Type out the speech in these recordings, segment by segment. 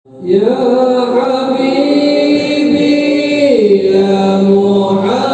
Ya Habibi ya Muhammad.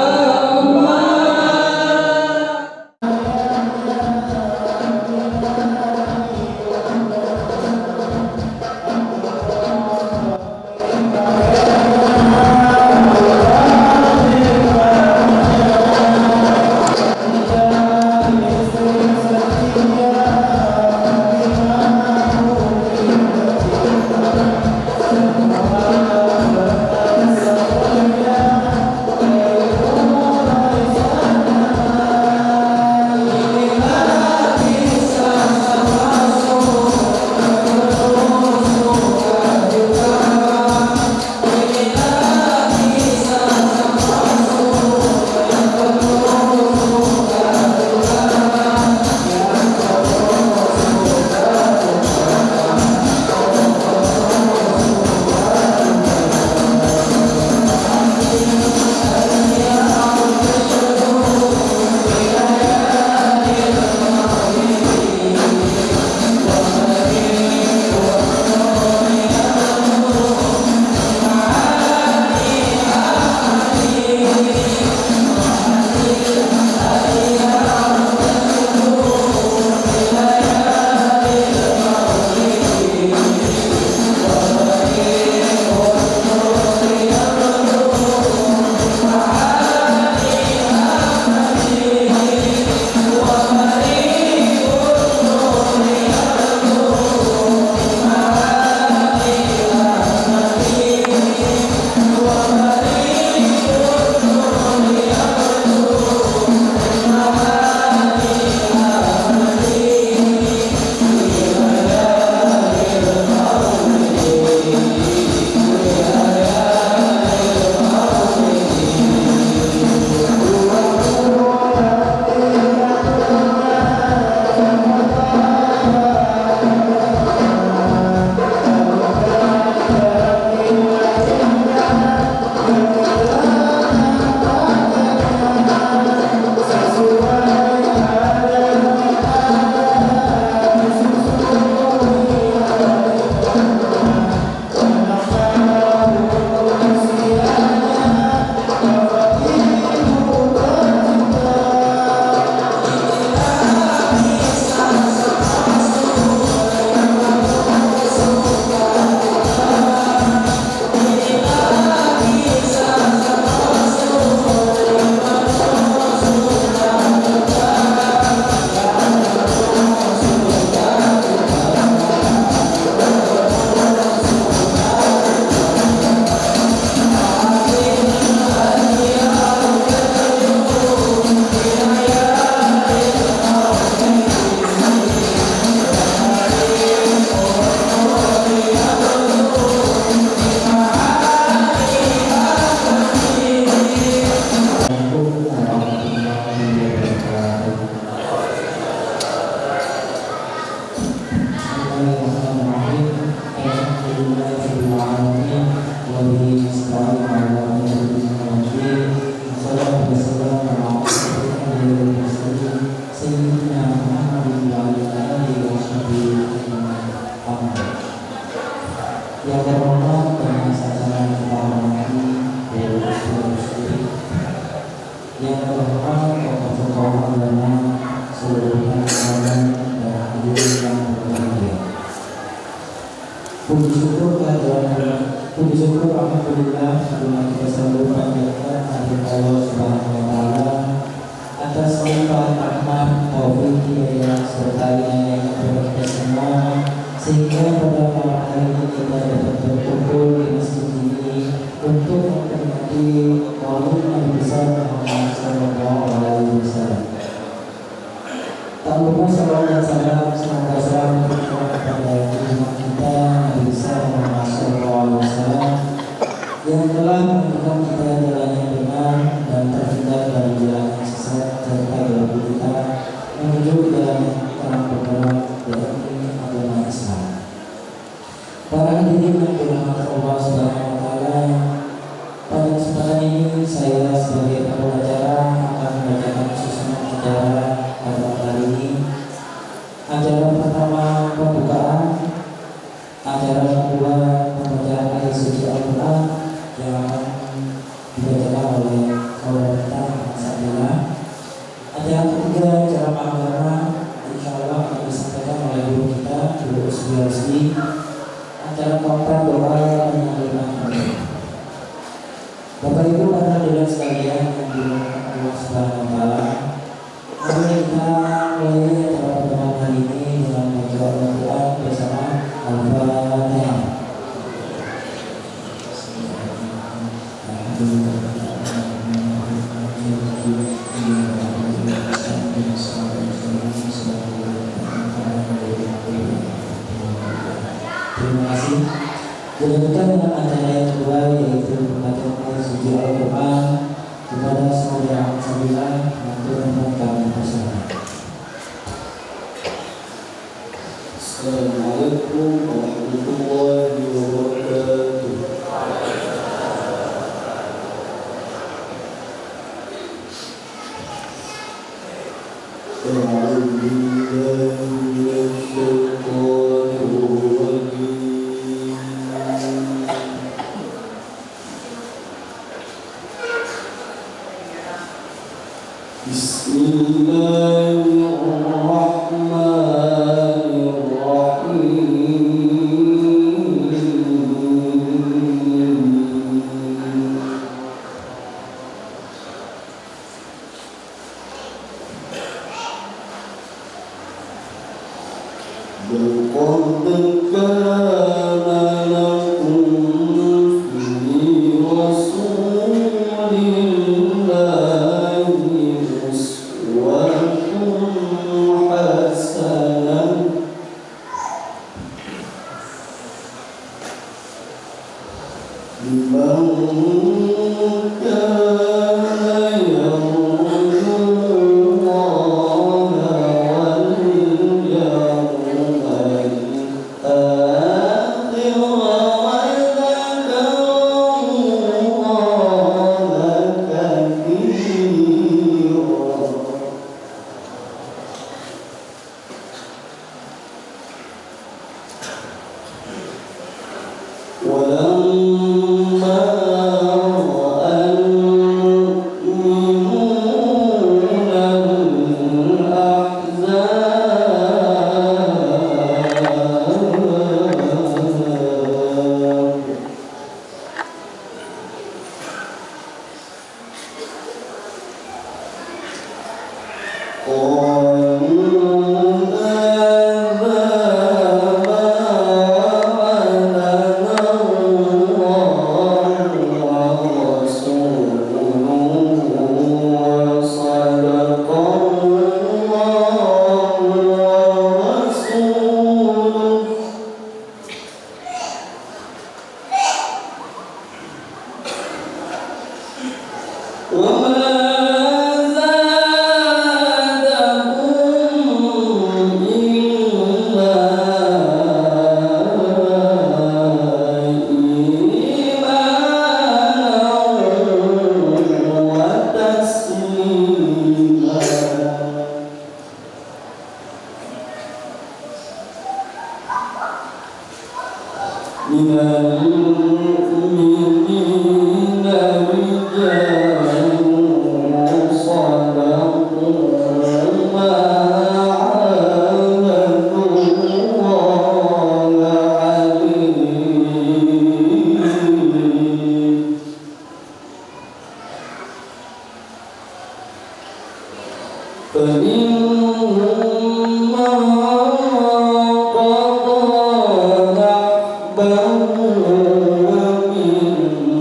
Yang terhormat dan sasaran kita hormati Dewan Muslim, yang terhormat tokoh-tokoh agama seluruh kalangan dan hadirin yang berbahagia. Puji syukur alhamdulillah karena kita selalu panjatkan kehadirat Allah Subhanahu wa taala atas limpahan rahmat, taufik, hidayah serta inayah kepada kita semua, sehingga pada malam hari ini kita dapat berkumpul di masjid ini untuk memperingati Maulid Nabi besar Muhammad Sallallahu Alaihi Wasallam. Tak lupa salawat dan salam semoga selalu tercurah kepada junjungan kita Nabi besar Muhammad Sallallahu Alaihi Wasallam yang telah menunjukkan kita jalan yang benar dan terhindar dari jalan yang sesat, serta bagi kita menuju jalan yang terang benderang, yakni agama Islam. Para hadirin yang dirahmati Allah Subhanahu wa taala, pada kesempatan ini saya sebagai pengacara akan membacakan susunan acara pada hari ini. Acara pertama pembukaan, acara kedua secara kompak doa penyaliman kami. Bapak Ibu para hadirin sekalian yang dimuliakan Allah Subhanahu wa taala, mari kita mulai acara pertemuan hari ini dengan membaca Al-Quran bersama Al-Fatihah. Terima kasih. Dilanjutkan dengan acara yang kedua, yaitu pembacaan ayat suci Al-Quran kepada semua yang sembilan untuk kami bersama. Assalamualaikum warahmatullahi wabarakatuh. أعوذ بالله من الشيطان الرجيم. بسم الله الرحمن الرحيم. لقد كان لكم في رسول الله أسوة حسنة لمن كان يرجو الله واليوم الآخر وذكر الله كثيرا. ولما رأى المؤمنون الأحزاب قالوا هذا ما وعدنا الله ورسوله وصدق الله ورسوله وما زادهم إلا إيمانا وتسليما. من المؤمنين رجال صدقوا ما عاهدوا الله عليه فمنهم من قضى نحبه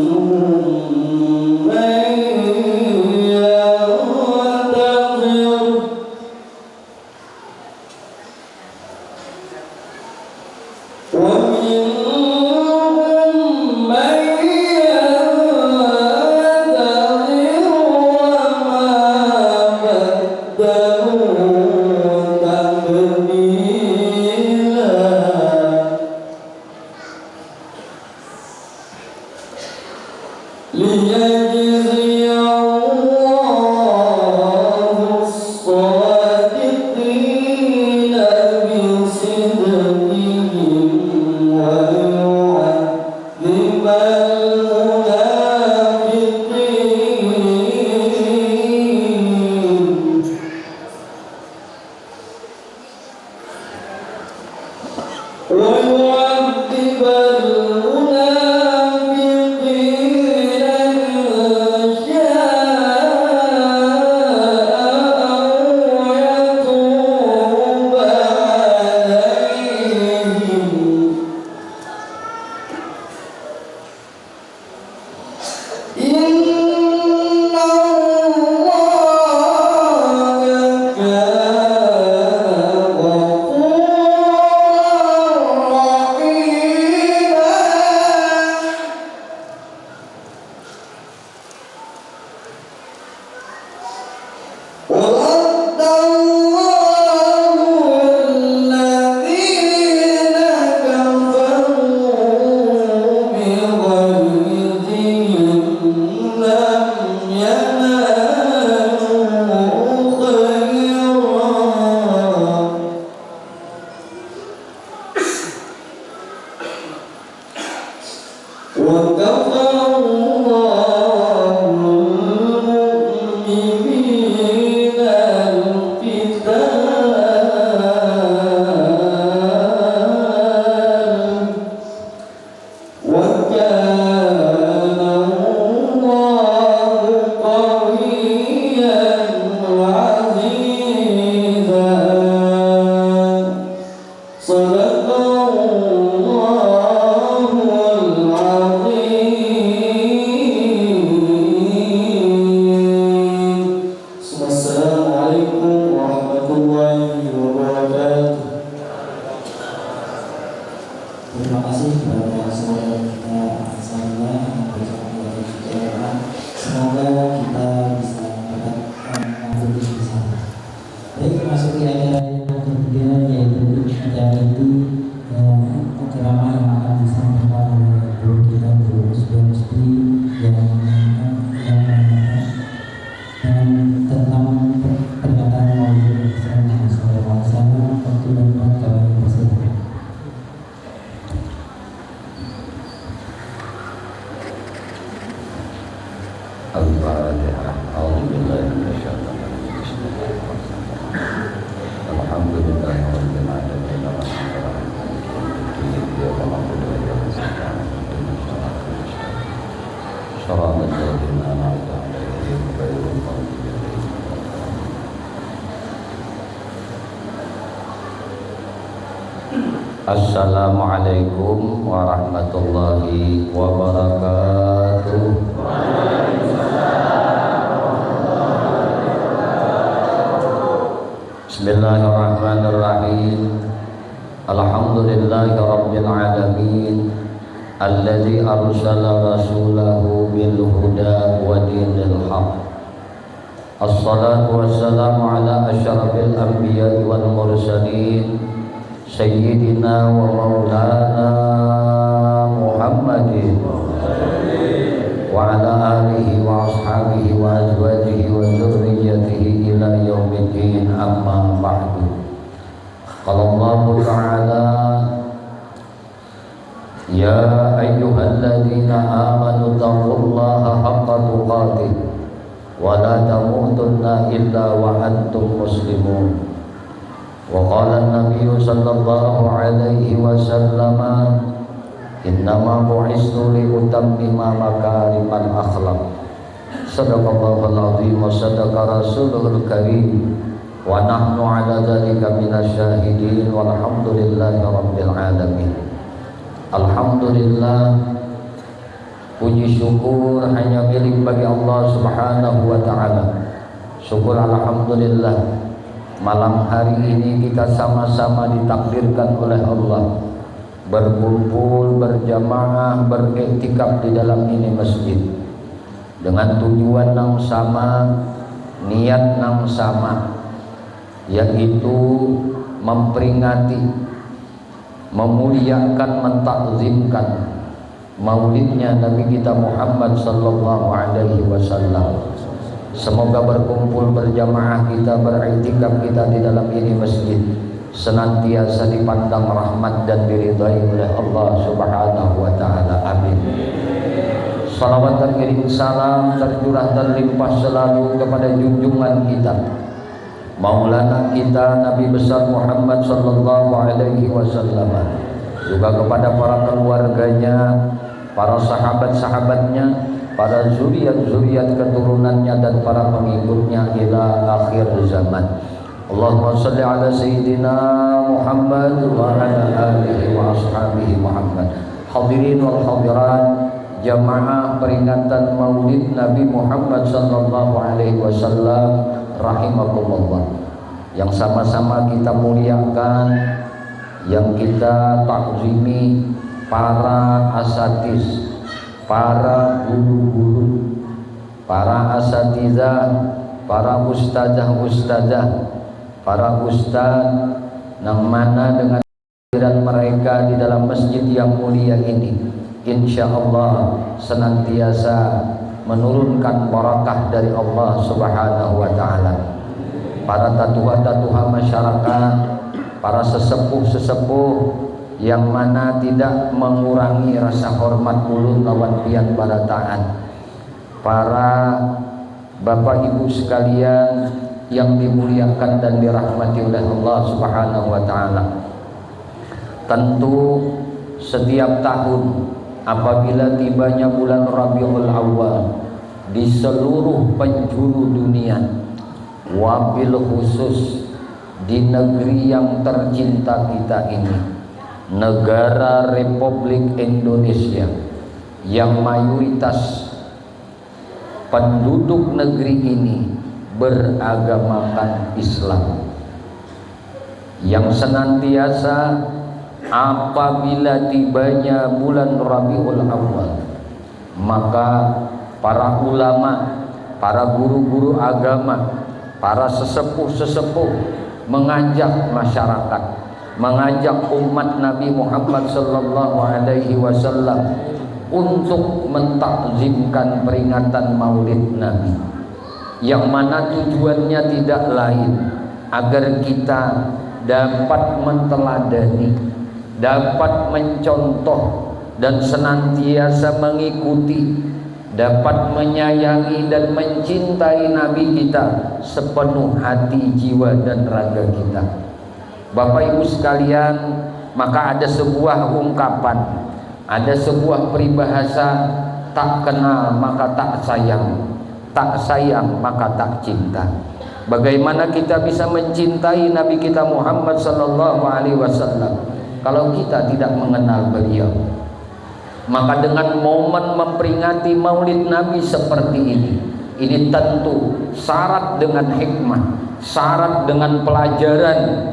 ومنهم من ينتظر ومنهم من ينتظر وما بدلوا تبديلا. ليجزي الله الصادقين بصدقهم ويعذب المنافقين ويعذب وكفى الله المؤمنين القتال وكان الله قويا عزيزا صدق الله العظيم. السلام عليكم ورحمة الله وبركاته. Terima kasih kepada saudara kita Salma yang bersama kita. Semoga kita bisa mendapatkan ampun bersama. Baik, masuk ke acara yang ketiga, yaitu acara inti ceramah yang akan disampaikan oleh guru kita, Guru Musbi yang dan tentang pernyataan maulid Rasulullah SAW. Waktu dan tempat kami persilakan. Al-Fatihah. A'udzubillahi minasyaitonir rajim. Bismillahirrahmanirrahim. Alhamdulillahirabbil alamin. Iyyaka na'budu wa iyyaka nasta'in. Shiratal ladzina an'amta 'alaihim ghairil maghdubi 'alaihim waladdallin. Assalamualaikum warahmatullahi wabarakatuh. Bismillahirrahmanirrahim. Alhamdulillahi rabbil alamin alladzi arsala rasulahu bil huda wa dinil haq. Assalatu wassalamu ala asyrafil anbiya'i wal mursalin sayyidina wa maulana Muhammadin wa ala alihi wa ashabihi wa azwajihi wa dzurriyyatihi ila yaumiddin, amma ba'du. Qala Allah Ta'ala, ya ayyuhalladzina amanu taqullaha haqqa tuqatih wa la tamutunna illa wa antum muslimun. Wa qala an-nabiyyu sallallahu alaihi wasallam, innama bu'istu li utammima makarimal akhlaq. Sadaqallahul azim wa sadaqa rasulul karim wa nahnu ala dzalika minasyahidin walhamdulillahi rabbil alamin. Alhamdulillah, puji syukur hanya milik bagi Allah Subhanahu wa taala. Syukur alhamdulillah, malam hari ini kita sama-sama ditakdirkan oleh Allah berkumpul berjamaah beriktikaf di dalam ini masjid dengan tujuan yang sama, niat yang sama, yaitu memperingati, memuliakan, mentakzimkan maulidnya Nabi kita Muhammad sallallahu alaihi wasallam. Semoga berkumpul berjamaah kita, beriktikaf kita di dalam ini masjid senantiasa dipandang rahmat dan diridai oleh Allah Subhanahu wa taala. Amin. Salawat dan kirim salam tercurah dan limpah selalu kepada junjungan kita, Maulana kita Nabi besar Muhammad sallallahu alaihi wasallam, juga kepada para keluarganya, para sahabat-sahabatnya, para zuriat-zuriat keturunannya dan para pengikutnya ila akhir zaman. Allahumma salli ala Sayyidina Muhammad wa ala alihi wa ashabihi Muhammad. Hadirin wal hadirat, jamaah peringatan maulid Nabi Muhammad sallallahu alaihi wasallam rahimakumullah, yang sama-sama kita muliakan, yang kita takzimi para asatiz, para guru-guru, para asatizah, para ustazah-ustazah, para ustaz yang mana dengan kehadiran mereka di dalam masjid yang mulia ini, insya Allah senantiasa menurunkan barakah dari Allah Subhanahu wa taala. Para tatuha-tatuha masyarakat, para sesepuh-sesepuh yang mana tidak mengurangi rasa hormat ulun lawan pian para taat. Para Bapak Ibu sekalian yang dimuliakan dan dirahmati oleh Allah Subhanahu wa taala. Tentu setiap tahun apabila tibanya bulan Rabiul Awal di seluruh penjuru dunia, wabil khusus di negeri yang tercinta kita ini, negara Republik Indonesia, yang mayoritas penduduk negeri ini beragamakan Islam, yang senantiasa apabila tibanya bulan Rabiul Awal, maka para ulama, para guru-guru agama, para sesepuh-sesepuh mengajak masyarakat, mengajak umat Nabi Muhammad sallallahu alaihi wasallam untuk mentakzimkan peringatan Maulid Nabi, yang mana tujuannya tidak lain agar kita dapat menteladani, dapat mencontoh dan senantiasa mengikuti, dapat menyayangi dan mencintai Nabi kita sepenuh hati, jiwa dan raga kita. Bapak Ibu sekalian, maka ada sebuah ungkapan, ada sebuah peribahasa, tak kenal maka tak sayang, tak sayang maka tak cinta. Bagaimana kita bisa mencintai Nabi kita Muhammad sallallahu alaihi wasallam kalau kita tidak mengenal beliau? Maka dengan momen memperingati Maulid Nabi seperti ini tentu syarat dengan hikmah, syarat dengan pelajaran,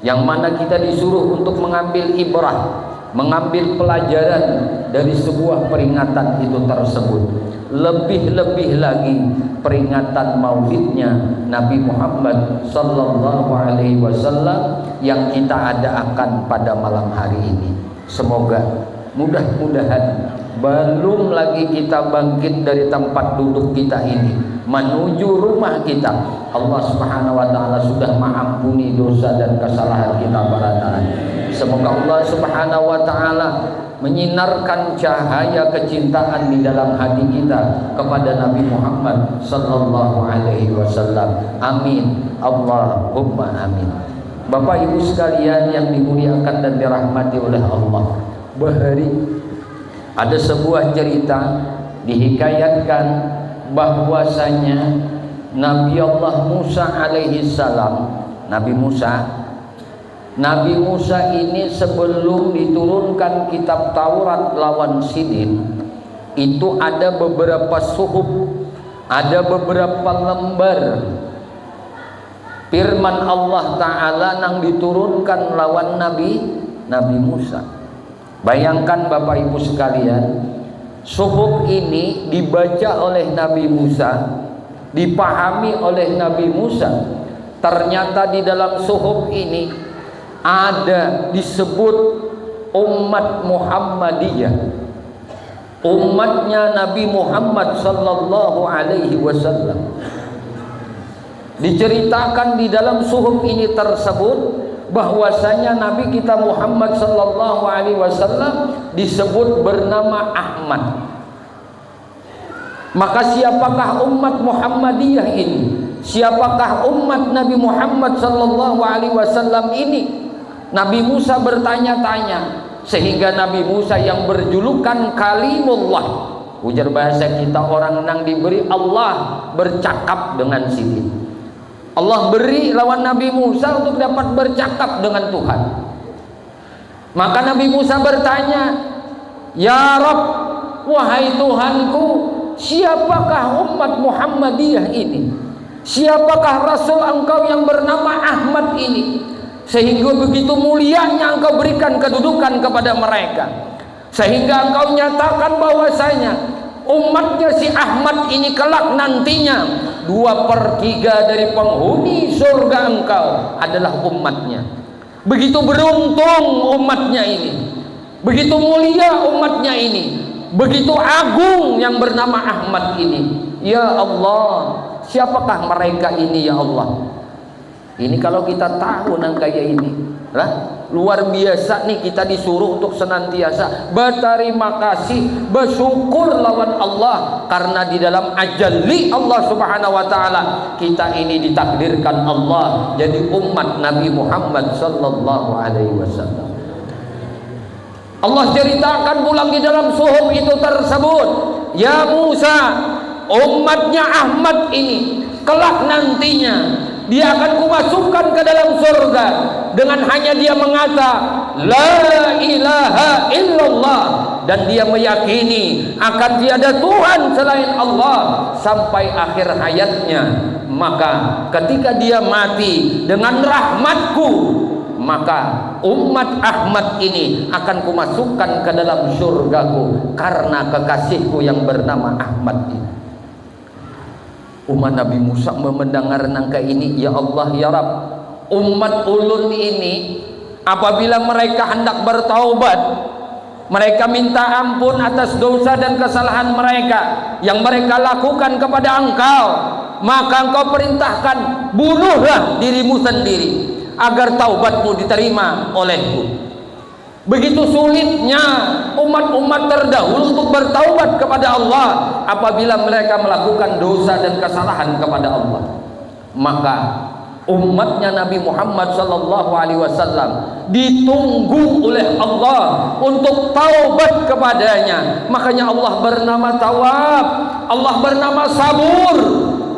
yang mana kita disuruh untuk mengambil ibrah, mengambil pelajaran dari sebuah peringatan itu tersebut. Lebih-lebih lagi peringatan maulidnya Nabi Muhammad sallallahu alaihi wasallam yang kita adakan pada malam hari ini. Semoga mudah-mudahan belum lagi kita bangkit dari tempat duduk kita ini menuju rumah kita, Allah Subhanahu wa taala sudah mengampuni dosa dan kesalahan kita para taat. Semoga Allah Subhanahu wa taala menyinarkan cahaya kecintaan di dalam hati kita kepada Nabi Muhammad sallallahu alaihi wasallam. Amin. Allahumma amin. Bapak Ibu sekalian yang dimuliakan dan dirahmati oleh Allah, bahari ada sebuah cerita dihikayatkan bahwasanya Nabi Allah Musa alaihi salam, Nabi Musa ini sebelum diturunkan kitab Taurat lawan Sidin itu ada beberapa suhuf, ada beberapa lembar firman Allah Ta'ala yang diturunkan lawan Nabi Musa. Bayangkan Bapak Ibu sekalian, suhuf ini dibaca oleh Nabi Musa, dipahami oleh Nabi Musa. Ternyata di dalam suhuf ini ada disebut umat Muhammadiyah, umatnya Nabi Muhammad sallallahu alaihi wasallam. Diceritakan di dalam suhuf ini tersebut bahwasanya Nabi kita Muhammad sallallahu alaihi wasallam disebut bernama Ahmad. Maka siapakah umat Muhammadiyah ini? Siapakah umat Nabi Muhammad sallallahu alaihi wasallam ini? Nabi Musa bertanya-tanya, sehingga Nabi Musa yang berjulukan Kalimullah, ujar bahasa kita orang yang diberi Allah bercakap dengan sini. Allah beri lawan Nabi Musa untuk dapat bercakap dengan Tuhan. Maka Nabi Musa bertanya, "Ya Rabb, wahai Tuhanku, siapakah umat Muhammadiyah ini? Siapakah Rasul engkau yang bernama Ahmad ini? Sehingga begitu mulianya engkau berikan kedudukan kepada mereka, sehingga engkau nyatakan bahwasanya umatnya si Ahmad ini kelak nantinya 2/3 dari penghuni surga engkau adalah umatnya. Begitu beruntung umatnya ini, begitu mulia umatnya ini, begitu agung yang bernama Ahmad ini. Ya Allah, siapakah mereka ini ya Allah?" Ini kalau kita tahu nang kayak ini, Lah, luar biasa nih kita disuruh untuk senantiasa berterima kasih, bersyukur lawan Allah, karena di dalam ajalli Allah Subhanahu wa taala kita ini ditakdirkan Allah jadi umat Nabi Muhammad sallallahu alaihi wasallam. Allah ceritakan pulang di dalam suhuf itu tersebut, ya Musa, umatnya Ahmad ini kelak nantinya dia akan kumasukkan ke dalam surga dengan hanya dia mengata la ilaha illallah, dan dia meyakini akan tiada Tuhan selain Allah sampai akhir hayatnya. Maka ketika dia mati dengan rahmatku, maka umat Ahmad ini akan kumasukkan ke dalam surgaku karena kekasihku yang bernama Ahmad ini. Umat Nabi Musa mendengar nangka ini, ya Allah ya Rabb, umat ulun ini apabila mereka hendak bertaubat, mereka minta ampun atas dosa dan kesalahan mereka yang mereka lakukan kepada Engkau, maka Engkau perintahkan bunuhlah dirimu sendiri agar taubatmu diterima olehku. Begitu sulitnya umat-umat terdahulu untuk bertaubat kepada Allah apabila mereka melakukan dosa dan kesalahan kepada Allah. Maka umatnya Nabi Muhammad sallallahu alaihi wasallam ditunggu oleh Allah untuk taubat kepadanya. Makanya Allah bernama Tawwab, Allah bernama Sabur.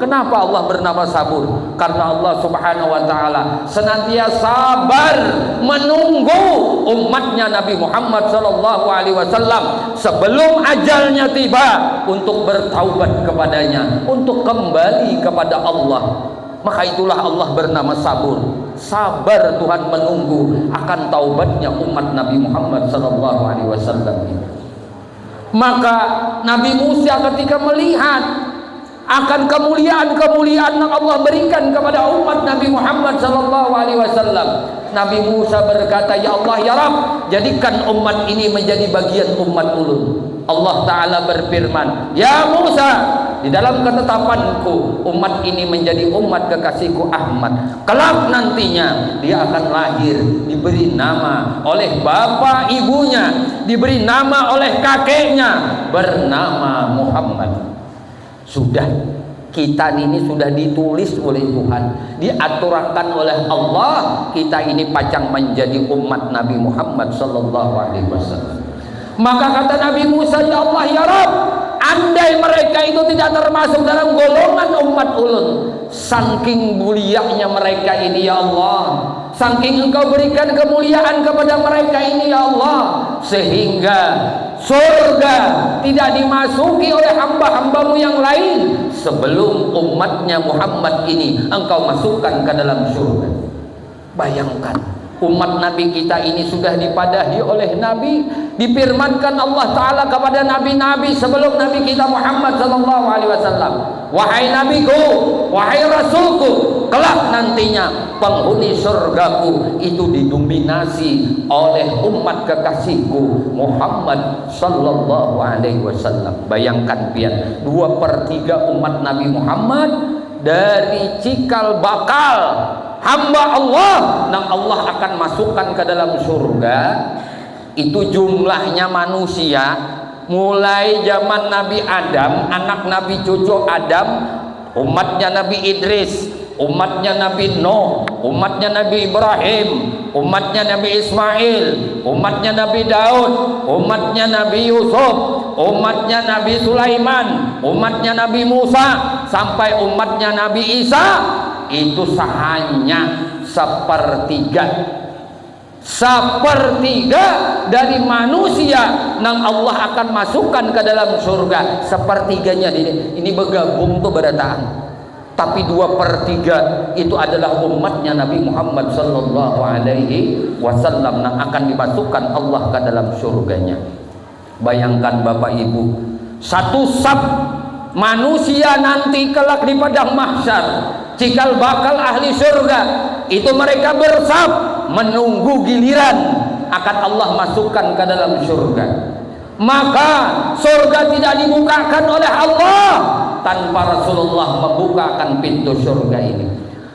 Kenapa Allah bernama Sabur? Karena Allah Subhanahu wa taala senantiasa sabar menunggu umatnya Nabi Muhammad sallallahu alaihi wasallam sebelum ajalnya tiba untuk bertaubat kepadanya, untuk kembali kepada Allah. Maka itulah Allah bernama Sabur. Sabar Tuhan menunggu akan taubatnya umat Nabi Muhammad sallallahu alaihi wasallam. Maka Nabi Musa ketika melihat akan kemuliaan-kemuliaan yang Allah berikan kepada umat Nabi Muhammad sallallahu alaihi wasallam, Nabi Musa berkata, ya Allah ya Rabb, jadikan umat ini menjadi bagian umat ulun. Allah Ta'ala berfirman, ya Musa, di dalam ketetapanku umat ini menjadi umat kekasihku Ahmad. Kelak nantinya dia akan lahir, diberi nama oleh bapak ibunya, diberi nama oleh kakeknya, bernama Muhammad. Sudah, kita ini sudah ditulis oleh Tuhan, diaturkan oleh Allah, kita ini pacang menjadi umat Nabi Muhammad sallallahu alaihi wasallam. Maka kata Nabi Musa, ya Allah ya Rabb, andai mereka itu tidak termasuk dalam golongan umat ulun, saking mulianya mereka ini ya Allah, saking Engkau berikan kemuliaan kepada mereka ini ya Allah, sehingga surga tidak dimasuki oleh hamba-hambamu yang lain sebelum umatnya Muhammad ini Engkau masukkan ke dalam surga. Bayangkan, umat Nabi kita ini sudah dipadahi oleh Nabi, difirmankan Allah Ta'ala kepada Nabi-Nabi sebelum Nabi kita Muhammad sallallahu alaihi wasallam, wahai Nabiku, wahai Rasulku, kelak nantinya penghuni surgaku itu didominasi oleh umat kekasihku Muhammad sallallahu alaihi wasallam. Bayangkan pian, 2/3 umat Nabi Muhammad dari cikal bakal hamba Allah yang Allah akan masukkan ke dalam surga. Itu jumlahnya manusia mulai zaman Nabi Adam, anak Nabi cucu Adam, umatnya Nabi Idris, umatnya Nabi Nuh, umatnya Nabi Ibrahim, umatnya Nabi Ismail, umatnya Nabi Daud, umatnya Nabi Yusuf, umatnya Nabi Sulaiman, umatnya Nabi Musa, sampai umatnya Nabi Isa. Itu hanya sepertiga dari manusia yang Allah akan masukkan ke dalam surga. Sepertiganya ini bergabung tuh berataan. Tapi 2/3 itu adalah umatnya Nabi Muhammad sallallahu alaihi wasallam yang akan dimasukkan Allah ke dalam surganya. Bayangkan Bapak Ibu, satu sab manusia nanti kelak di padang mahsyar, cikal bakal ahli surga itu mereka bersab menunggu giliran akan Allah masukkan ke dalam surga. Maka surga tidak dibukakan oleh Allah tanpa Rasulullah membukakan pintu surga ini.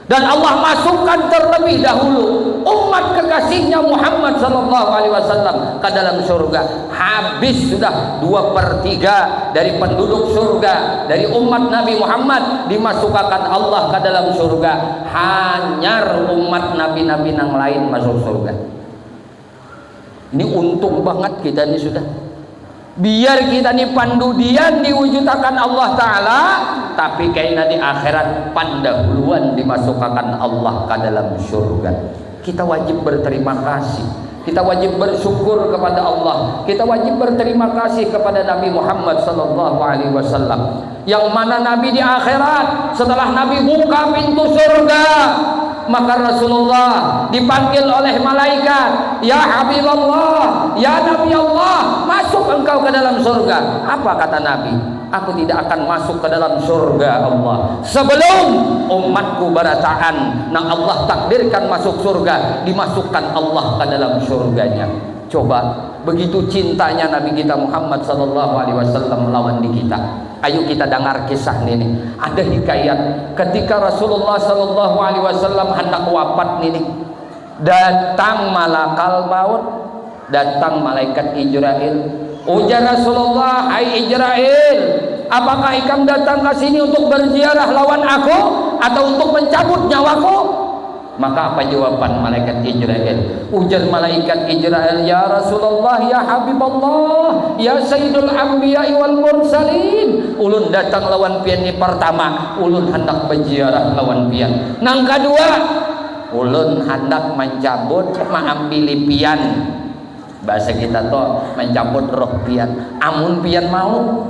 Dan Allah masukkan terlebih dahulu umat kekasihnya Muhammad sallallahu alaihi wasallam ke dalam surga. Habis sudah 2/3 dari penduduk surga dari umat Nabi Muhammad dimasukkan Allah ke dalam surga. Hanyar umat nabi-nabi yang lain masuk surga. Ini untung banget kita ini sudah. Biar kita nih pandudian diwujudkan Allah Ta'ala, tapi kayaknya di akhirat pandahuluan dimasukkan Allah ke dalam surga. Kita wajib berterima kasih, kita wajib bersyukur kepada Allah, kita wajib berterima kasih kepada Nabi Muhammad Sallallahu Alaihi Wasallam, yang mana Nabi di akhirat setelah Nabi buka pintu surga, maka Rasulullah dipanggil oleh malaikat, ya Habibullah, ya Nabi Allah, masuk engkau ke dalam surga. Apa kata Nabi? Aku tidak akan masuk ke dalam surga Allah sebelum umatku barataan nang Allah takdirkan masuk surga, dimasukkan Allah ke dalam surganya. Coba begitu cintanya Nabi kita Muhammad sallallahu alaihi wasallam melawan di kita. Ayo kita dengar kisah ini. Ada hikayat ketika Rasulullah sallallahu alaihi wasallam hendak wafat ini. Datang malakal maut, datang malaikat Israel. Ujar Rasulullah, "Hai Israel, apakah ikam datang ke sini untuk berziarah lawan aku atau untuk mencabut nyawaku?" Maka apa jawaban malaikat Israel? Ujar malaikat Israel, "Ya Rasulullah, ya Habibullah, ya Sayyidul Anbiya wal Mursalin, ulun datang lawan pian ni pertama, ulun hendak berziarah lawan pian. Nang kedua, ulun hendak mencabut mengambil pian." Bahasa kita tuh mencabut roh pian. Amun pian mau.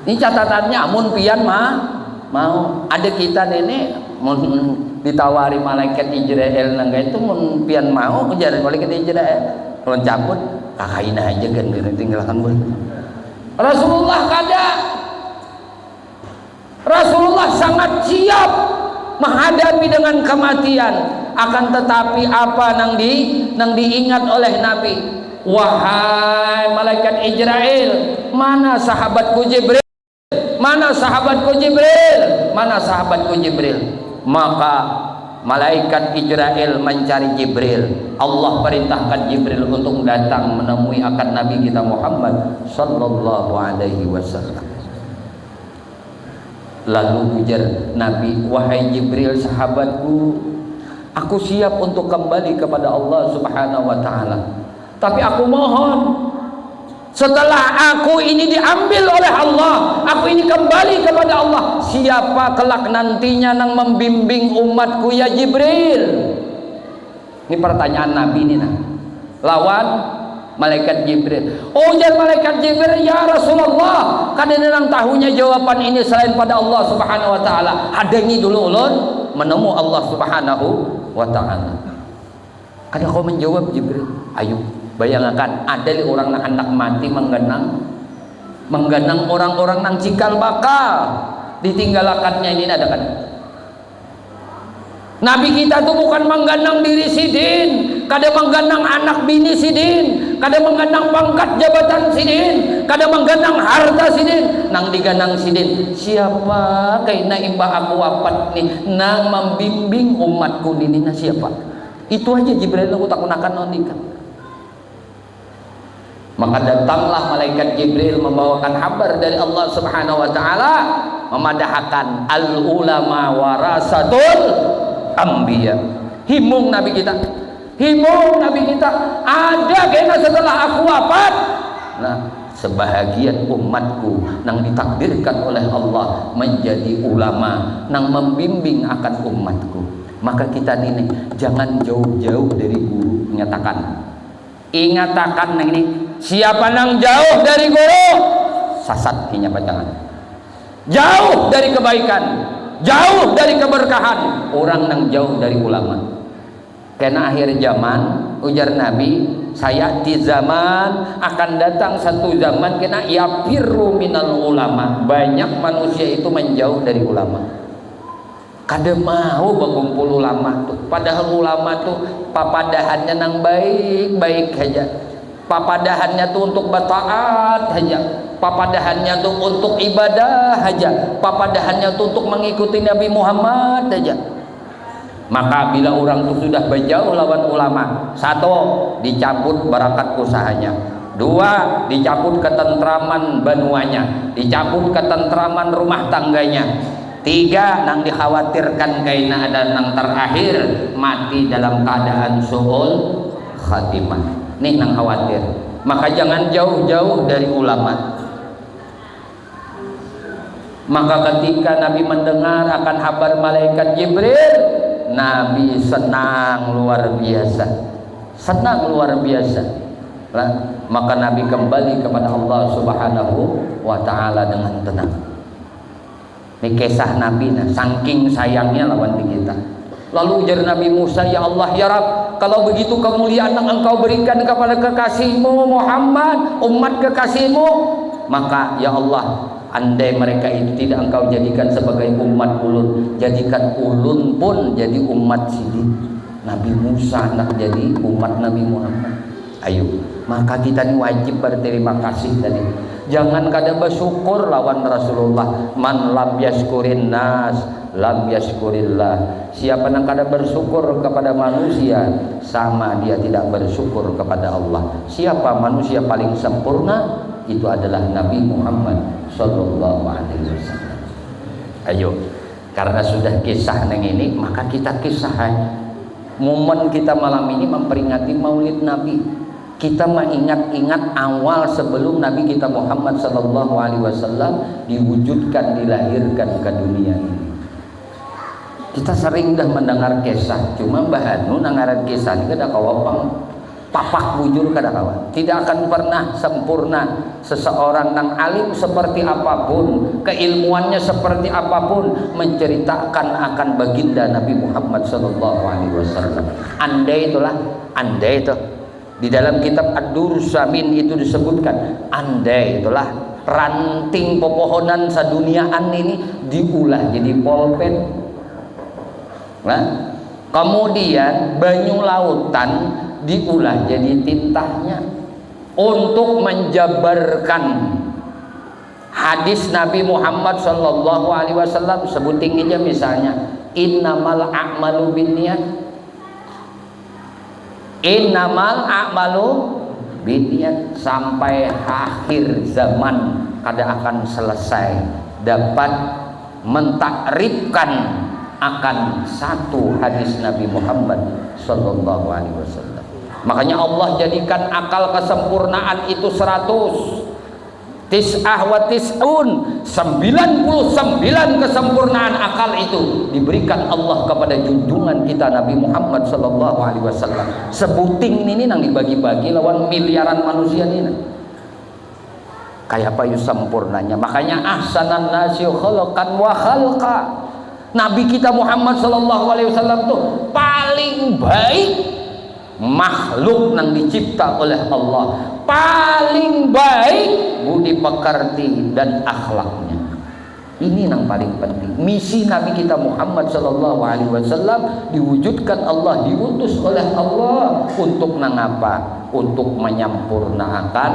Ini catatannya amun pian mau. Ada kita nenek mun ditawari malaikat Israel nangga itu mun pian mau ujar malaikat Israel ulun cabut kakain aja kan tinggalkan boleh. Rasulullah kada. Rasulullah sangat siap menghadapi dengan kematian, akan tetapi apa nang diingat oleh Nabi, wahai malaikat Israel, mana sahabatku Jibril, mana sahabatku Jibril, mana sahabatku Jibril. Maka malaikat Israel mencari Jibril. Allah perintahkan Jibril untuk datang menemui akan Nabi kita Muhammad sallallahu alaihi wasallam. Lalu ujar Nabi, wahai Jibril sahabatku, aku siap untuk kembali kepada Allah Subhanahu wa taala. Tapi aku mohon, setelah aku ini diambil oleh Allah, aku ini kembali kepada Allah, siapa kelak nantinya nang membimbing umatku ya Jibril? Ini pertanyaan Nabi ini nah. Lawan malaikat Jibril. Ujar malaikat Jibril, ya Rasulullah, kadang nang tahunya jawaban ini selain pada Allah Subhanahu wa taala. Hadangi dulu ulun menemu Allah Subhanahu wa taala. Kada kau menjawab Jibril. Ayo bayangkan ada orang yang hendak mati menggenang orang-orang nang cikal bakal ditinggalakannya ini ada kan. Nabi kita tuh bukan mengganang diri sidin, kadang mengganang anak bini sidin, kadang mengganang pangkat jabatan sidin, kadang mengganang harta sidin, nang diganang sidin. Siapa kaina imbah aku wafat nih, nang membimbing umatku ini na siapa? Itu aja Jibril aku tak gunakan nonikan. Maka datanglah malaikat Jibril membawakan kabar dari Allah Subhanahu wa taala, memadahkan al ulama warasatul anbiya. Himung Nabi kita, himung Nabi kita, ada kena setelah aku wafat. Nah, sebahagian umatku nang ditakdirkan oleh Allah menjadi ulama nang membimbing akan umatku. Maka kita ini jangan jauh-jauh dari guru. Ingatakan nang ini, siapa nang jauh dari guru sasat kinya pacangan, jauh dari kebaikan, jauh dari keberkahan, orang nang jauh dari ulama. Karena akhir zaman ujar Nabi, saya di zaman akan datang satu zaman kena yafiru minal ulama, banyak manusia itu menjauh dari ulama. Kada mau berkumpul ulama tuh, padahal ulama tuh papadahannya nang baik-baik aja. Papadahannya tuh untuk bataat aja, papadahannya tuh untuk ibadah aja, papadahannya tuh untuk mengikuti Nabi Muhammad aja. Maka bila orang tuh sudah berjauh lawan ulama, satu, dicabut barakat usahanya. Dua, dicabut ketentraman banuanya, dicabut ketentraman rumah tangganya. Tiga, nang dikhawatirkan kaina ada nang terakhir mati dalam keadaan su'ul khatimah. Nih nang khawatir. Maka jangan jauh-jauh dari ulama. Maka ketika Nabi mendengar akan kabar malaikat Jibril, Nabi senang luar biasa. Senang luar biasa. Maka Nabi kembali kepada Allah Subhanahu wa taala dengan tenang. Ini kisah Nabi, saking sayangnya lawan kita. Lalu ujar Nabi Musa, ya Allah ya Rabb, kalau begitu kemuliaan yang engkau berikan kepada kekasihmu Muhammad, umat kekasihmu, maka ya Allah, andai mereka itu tidak engkau jadikan sebagai umat ulun, jadikan ulun pun jadi umat sidik Nabi Musa, nak jadi umat Nabi Muhammad. Ayo, maka kita ini wajib berterima kasih tadi. Jangan kada bersyukur lawan Rasulullah. Man lam yaskurin nas lam yaskurillah. Siapa yang kada bersyukur kepada manusia, sama dia tidak bersyukur kepada Allah. Siapa manusia paling sempurna? Itu adalah Nabi Muhammad sallallahu alaihi wasallam. Ayo, karena sudah kisah neng ini, maka kita kisah. Momen kita malam ini memperingati Maulid Nabi. Kita mengingat-ingat awal sebelum Nabi kita Muhammad sallallahu alaihi wasallam diwujudkan, dilahirkan ke dunia ini. Kita sering dah mendengar kisah, cuma bahanu nangaran kisah ini kada kawapang papak bujur kada kawan. Tidak akan pernah sempurna seseorang yang alim seperti apapun, keilmuannya seperti apapun, menceritakan akan baginda Nabi Muhammad sallallahu alaihi wasallam. Andai itu di dalam kitab Ad-Durrus Samin itu disebutkan, andai itulah ranting pepohonan saduniaan ini diulah jadi polpen. Nah, kemudian banyu lautan diulah jadi tintanya untuk menjabarkan hadis Nabi Muhammad sallallahu alaihi wasallam. Sebuting aja misalnya, innamal a'malu binniyat. Innamal a'malu binniyat, sampai akhir zaman kada akan selesai dapat mentakrifkan akan satu hadis Nabi Muhammad sallallahu alaihi wasallam. Makanya Allah jadikan akal kesempurnaan itu 100. Tis'ah wa tis'un, 99 kesempurnaan akal itu diberikan Allah kepada junjungan kita Nabi Muhammad sallallahu alaihi wasallam. Sebuting ini nang dibagi-bagi lawan miliaran manusia ini. Kayak apa yuk sempurnanya. Makanya ahsanan nasi khalaqan wa khalqa. Nabi kita Muhammad sallallahu alaihi wasallam tuh paling baik makhluk yang dicipta oleh Allah, paling baik budi pekerti dan akhlaknya. Ini yang paling penting. Misi Nabi kita Muhammad sallallahu alaihi wasallam diwujudkan Allah, diutus oleh Allah untuk mengapa? Untuk menyampurnakan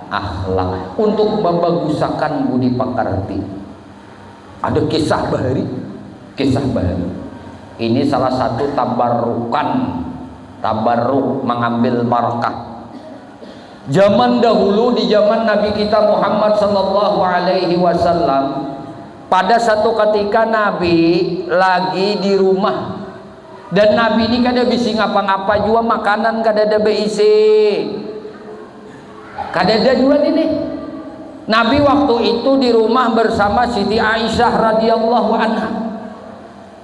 akhlak, untuk membagusakan budi pekerti. Ada kisah bahari. Ini salah satu tabarruk mengambil barakah. Zaman dahulu, di zaman Nabi kita Muhammad sallallahu alaihi wasallam, pada satu ketika Nabi lagi di rumah, dan Nabi ini kada bisa ngapa-ngapa juga, makanan kada ada beisi, kada ada juga ini. Nabi waktu itu di rumah bersama Siti Aisyah radhiyallahu anha.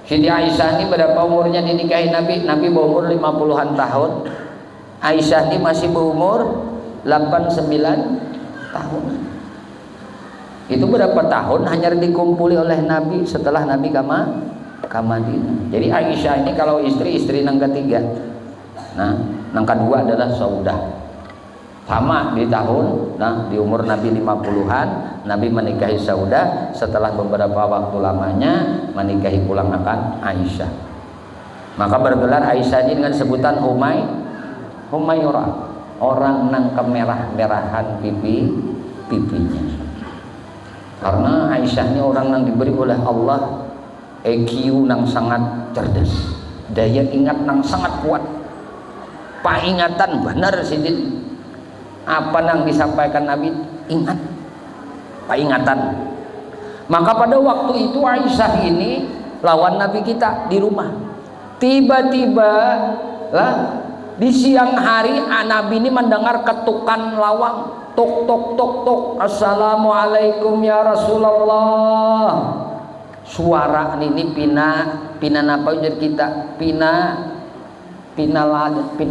Siti Aisyah ini berapa umurnya dinikahi Nabi? Nabi berumur 50-an tahun. Aisyah ini masih berumur 8-9 tahun. Itu berapa tahun hanya dikumpuli oleh Nabi setelah Nabi ke Madinah. Jadi Aisyah ini kalau istri yang ketiga. Nah, yang kedua adalah Saudah. Sama di tahun, di umur Nabi 50-an, Nabi menikahi Saudah. Setelah beberapa waktu lamanya menikahi pulang akan Aisyah. Maka bergelar Aisyah ini dengan sebutan Humairah. orang nang kemerah-merahan pipinya. Karena Aisyah ini orang yang diberi oleh Allah EQ nang sangat cerdas, daya ingat nang sangat kuat, paingatan benar sidin. Apa nang disampaikan Nabi ingat, paingatan. Maka pada waktu itu Aisyah ini lawan Nabi kita di rumah. Tiba-tiba lah di siang hari Nabi ini mendengar ketukan lawang. Tok tok tok tok. Assalamualaikum ya Rasulullah. Suara ini pina apa ujar kita? Pina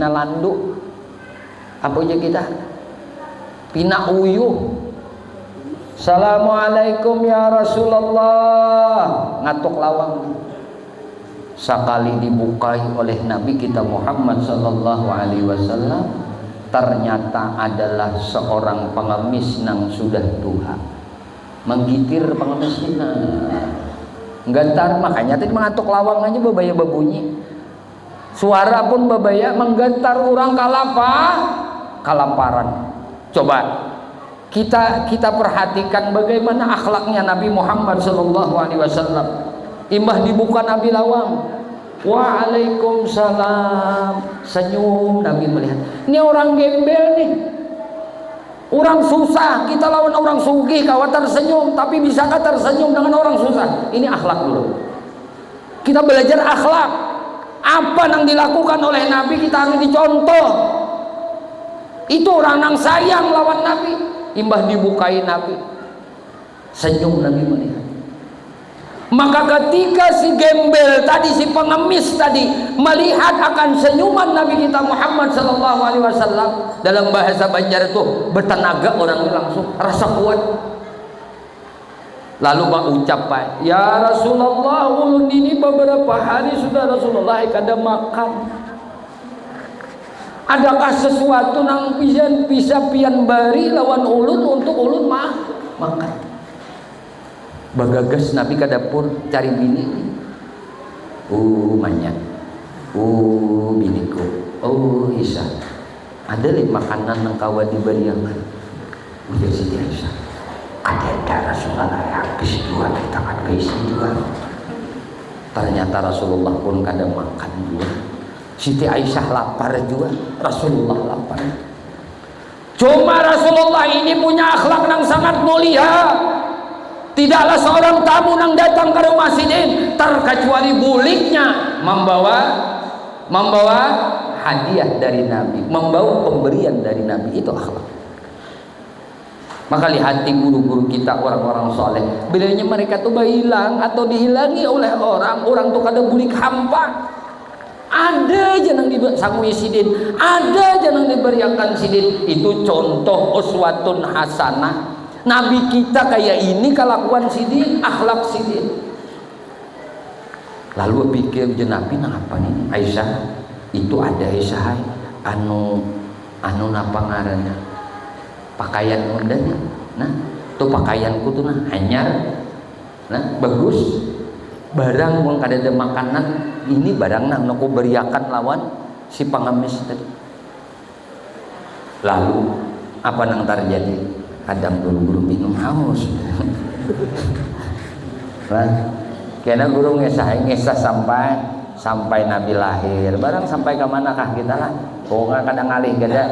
landu. Apa ujar kita? Pina uyuh. Assalamualaikum ya Rasulullah. Ngatuk lawang. Sekali dibukai oleh Nabi kita Muhammad sallallahu alaihi wasallam, ternyata adalah seorang pengemis nang sudah tua, menggitir pengemisnya, nggantar. Makanya tadi mengatuk lawang aja babaya babunyi, suara pun babaya menggantar orang kalaparan. Coba kita perhatikan bagaimana akhlaknya Nabi Muhammad sallallahu alaihi wasallam. Imbah dibuka Nabi lawang, waalaikumsalam, senyum. Nabi melihat ini orang gembel nih, orang susah. Kita lawan orang sugih kawan tersenyum, tapi bisakah tersenyum dengan orang susah? Ini akhlak dulu. Kita belajar akhlak. Apa yang dilakukan oleh Nabi kita harus dicontoh. Itu orang yang sayang lawan Nabi. Imbah dibukai Nabi, senyum. Nabi melihat. Maka ketika si gembel tadi, si pengemis tadi melihat akan senyuman Nabi kita Muhammad sallallahu alaihi wasallam, dalam bahasa Banjar itu bertenaga orang langsung rasa kuat. Lalu ucap, ya Rasulullah, ulun ini beberapa hari sudah Rasulullah kada makan. Adakah sesuatu nang bisa pian bari lawan ulun untuk ulun makan? Bagagas Nabi ke dapur cari bini. Manyak. Biniku. Isa. Ada lagi makanan yang kawan diberiakan. Ujar Siti Aisyah. Ada Rasulullah habis dua kita kan keisi juga. Ternyata Rasulullah pun kada makan juga. Siti Aisyah lapar juga. Rasulullah lapar. Cuma Rasulullah ini punya akhlak yang sangat mulia. Tidaklah seorang tamu yang datang ke rumah Sidin terkecuali buliknya membawa hadiah dari Nabi, membawa pemberian dari Nabi. Itu akhlak. Maka lihati guru-guru kita, orang-orang soleh, bilanya mereka tuh hilang atau dihilangi oleh orang tuh kada bulik hampa. Ada aja yang disangui Sidin, ada aja yang diberiakan Sidin. Itu contoh uswatun hasanah. Nabi kita kayak ini kelakuan Sidin, akhlak Sidin. Lalu pikir Nabi apa nih? Aisyah itu ada Aisyah anu napa ngarannya? Pakaian undanya. Nah, tuh pakaianku tuh hanyar. Nah, bagus. Barang mun kada ada makanan, ini barang nang aku beriakan lawan si pengemis tadi. Lalu apa nang terjadi? Kadang guru-guru minum haus. Karena guru ngesah sampai Nabi lahir. Barang sampai ke manakah kita lah? Oh nggak kadang ngalih kada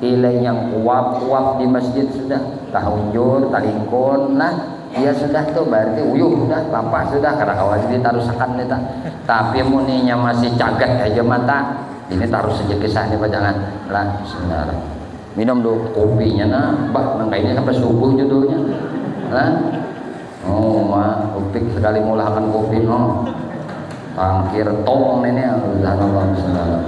ilai yang kuap di masjid sudah tahunjur talingkun lah. Dia sudah tuh berarti uyuh sudah lapas sudah karena kawan ditarusakan neta. Tapi muninya masih cagat aja mata. Ini taruh saja kisah nih jangan lah sebenarnya. Minum dulu kopinya nang ini sampai subuh judulnya. Upik sekali mulahkan kopi tangkir tong ini Allah subhanahu.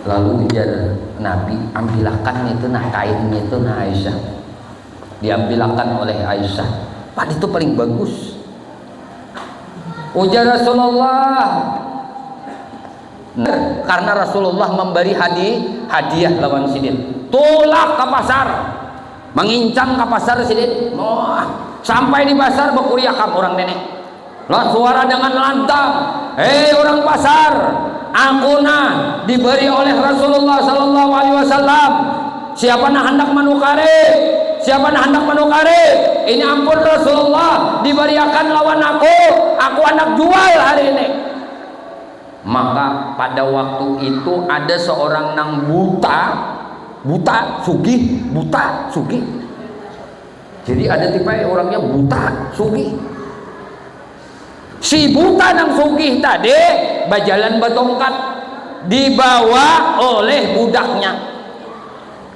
Lalu ujar Nabi, ambilkan itu kainnya itu Aisyah. Diambilkan oleh Aisyah. Itu paling bagus. Ujar Rasulullah. Karena Rasulullah memberi hadiah lawan Sidin. Tulak ke pasar, mengincang ke pasar Sidin. Sampai di pasar berkuriakan orang nenek. Lah suara dengan lantang. hei orang pasar, aku diberi oleh Rasulullah sallallahu alaihi wasallam. Siapa hendak manukare? Siapa hendak manukare? Ini ampun Rasulullah, diberiakan lawan aku anak jual hari ini. Maka pada waktu itu ada seorang nang buta sugih. Jadi ada tipe orangnya buta sugih. Si buta nang sugih tadi berjalan bertongkat, dibawa oleh budaknya.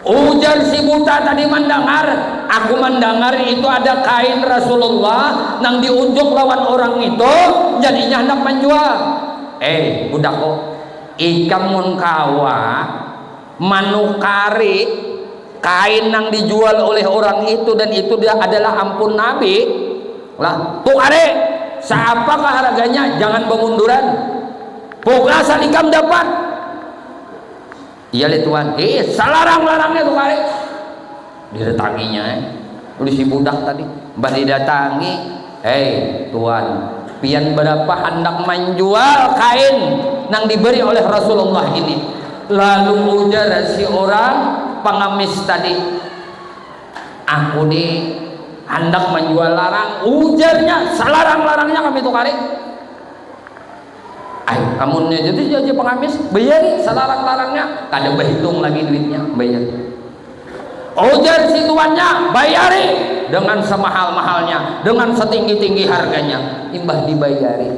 Ujar si buta tadi mendengar, aku mendengar itu ada kain Rasulullah nang diunjuk lawan orang itu, jadinya hendak menjual. Budakku, ikam mun kawa manukari kain nang dijual oleh orang itu, dan itu dia adalah ampun Nabi lah, tukare siapakah harganya, jangan pengunduran pokoknya salikam dapat. Iya le tuan, salarang-larangnya tukare didatanginya si budak tadi mbak didatangi, tuan pian berapa hendak menjual kain nang diberi oleh Rasulullah ini. Lalu ujar si orang pengemis tadi, aku hendak menjual larang. Ujarnya salarang-larangnya kami tukari. Kamu jadi pengemis bayari salarang-larangnya, kada berhitung lagi duitnya, bayar. Ujar si tuannya, bayari dengan semahal-mahalnya, dengan setinggi-tinggi harganya, imbah dibayari.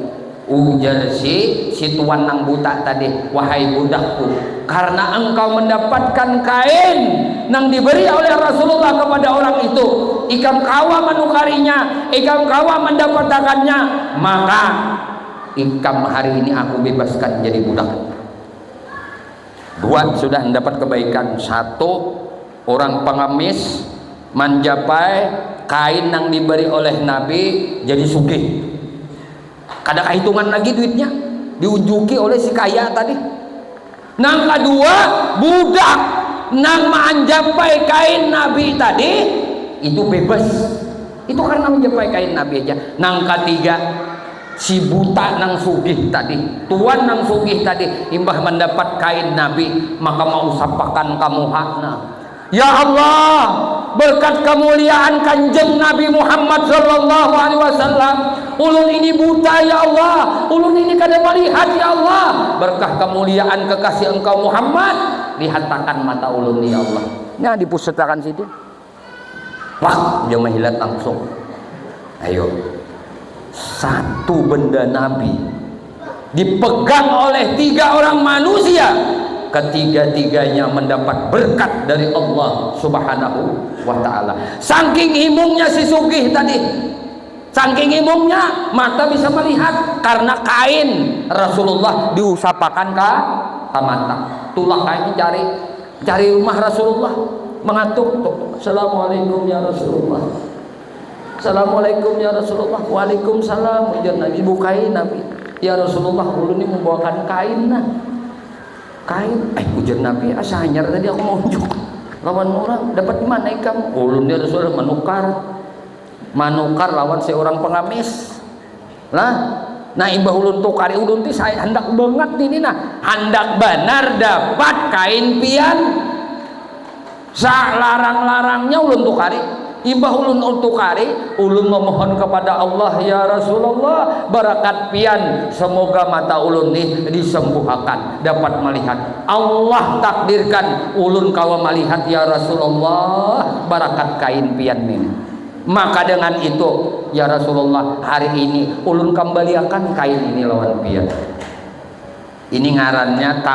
Ujar si tuan nang buta tadi, wahai budakku, karena engkau mendapatkan kain nang diberi oleh Rasulullah kepada orang itu, ikam kawa menukarinya, ikam kawa mendapatkannya, maka ikam hari ini aku bebaskan jadi budak. Dua sudah mendapat kebaikan. Satu, orang pengemis mencapai kain yang diberi oleh Nabi jadi sugih, kada kehitungan lagi duitnya, diunjuki oleh si kaya tadi. Nang kedua, budak nang mencapai kain Nabi tadi itu bebas, itu karena mencapai kain Nabi aja. Nang ketiga, si buta nang sugih tadi, tuan nang sugih tadi, imbah mendapat kain Nabi, maka mau sapakan kamu hakna. Ya Allah, berkat kemuliaan Kanjeng Nabi Muhammad sallallahu alaihi wasallam, ulun ini buta ya Allah, ulun ini kada melihat ya Allah. Berkah kemuliaan kekasih engkau Muhammad, lihatakan mata ulun ya Allah. Nya dipusetakan situ. Wah, dia menghilat langsung. Ayo. Satu benda Nabi dipegang oleh 3 orang manusia, ketiga-tiganya mendapat berkat dari Allah Subhanahu wa ta'ala. Saking imungnya si sugih tadi, saking imungnya mata bisa melihat karena kain Rasulullah diusapakan ke mata. Tulah kain cari rumah Rasulullah, mengatuk, assalamualaikum ya Rasulullah, assalamualaikum ya Rasulullah, waalaikumsalam. Ujar Nabi, bukain Nabi, ya Rasulullah, ulun ini membawakan kain kain. Ujar Nabi, asa hanyar tadi aku mau unjuk lawan orang, dapat di mana kamu? Ulun dia Rasulullah manukar lawan seorang pengamis lah. Nah imbah ulun tukari, ulun ti saya hendak banget ini hendak benar dapat kain pian salarang-larangnya ulun tukari. Imbah ulun tukari, ulun memohon kepada Allah, ya Rasulullah, barakat pian semoga mata ulun ini disembuhkan, dapat melihat. Allah takdirkan ulun kawa melihat ya Rasulullah, barakat kain pian ini. Maka dengan itu ya Rasulullah, hari ini ulun kembaliakan kain ini lawan pian. Ini ngarannya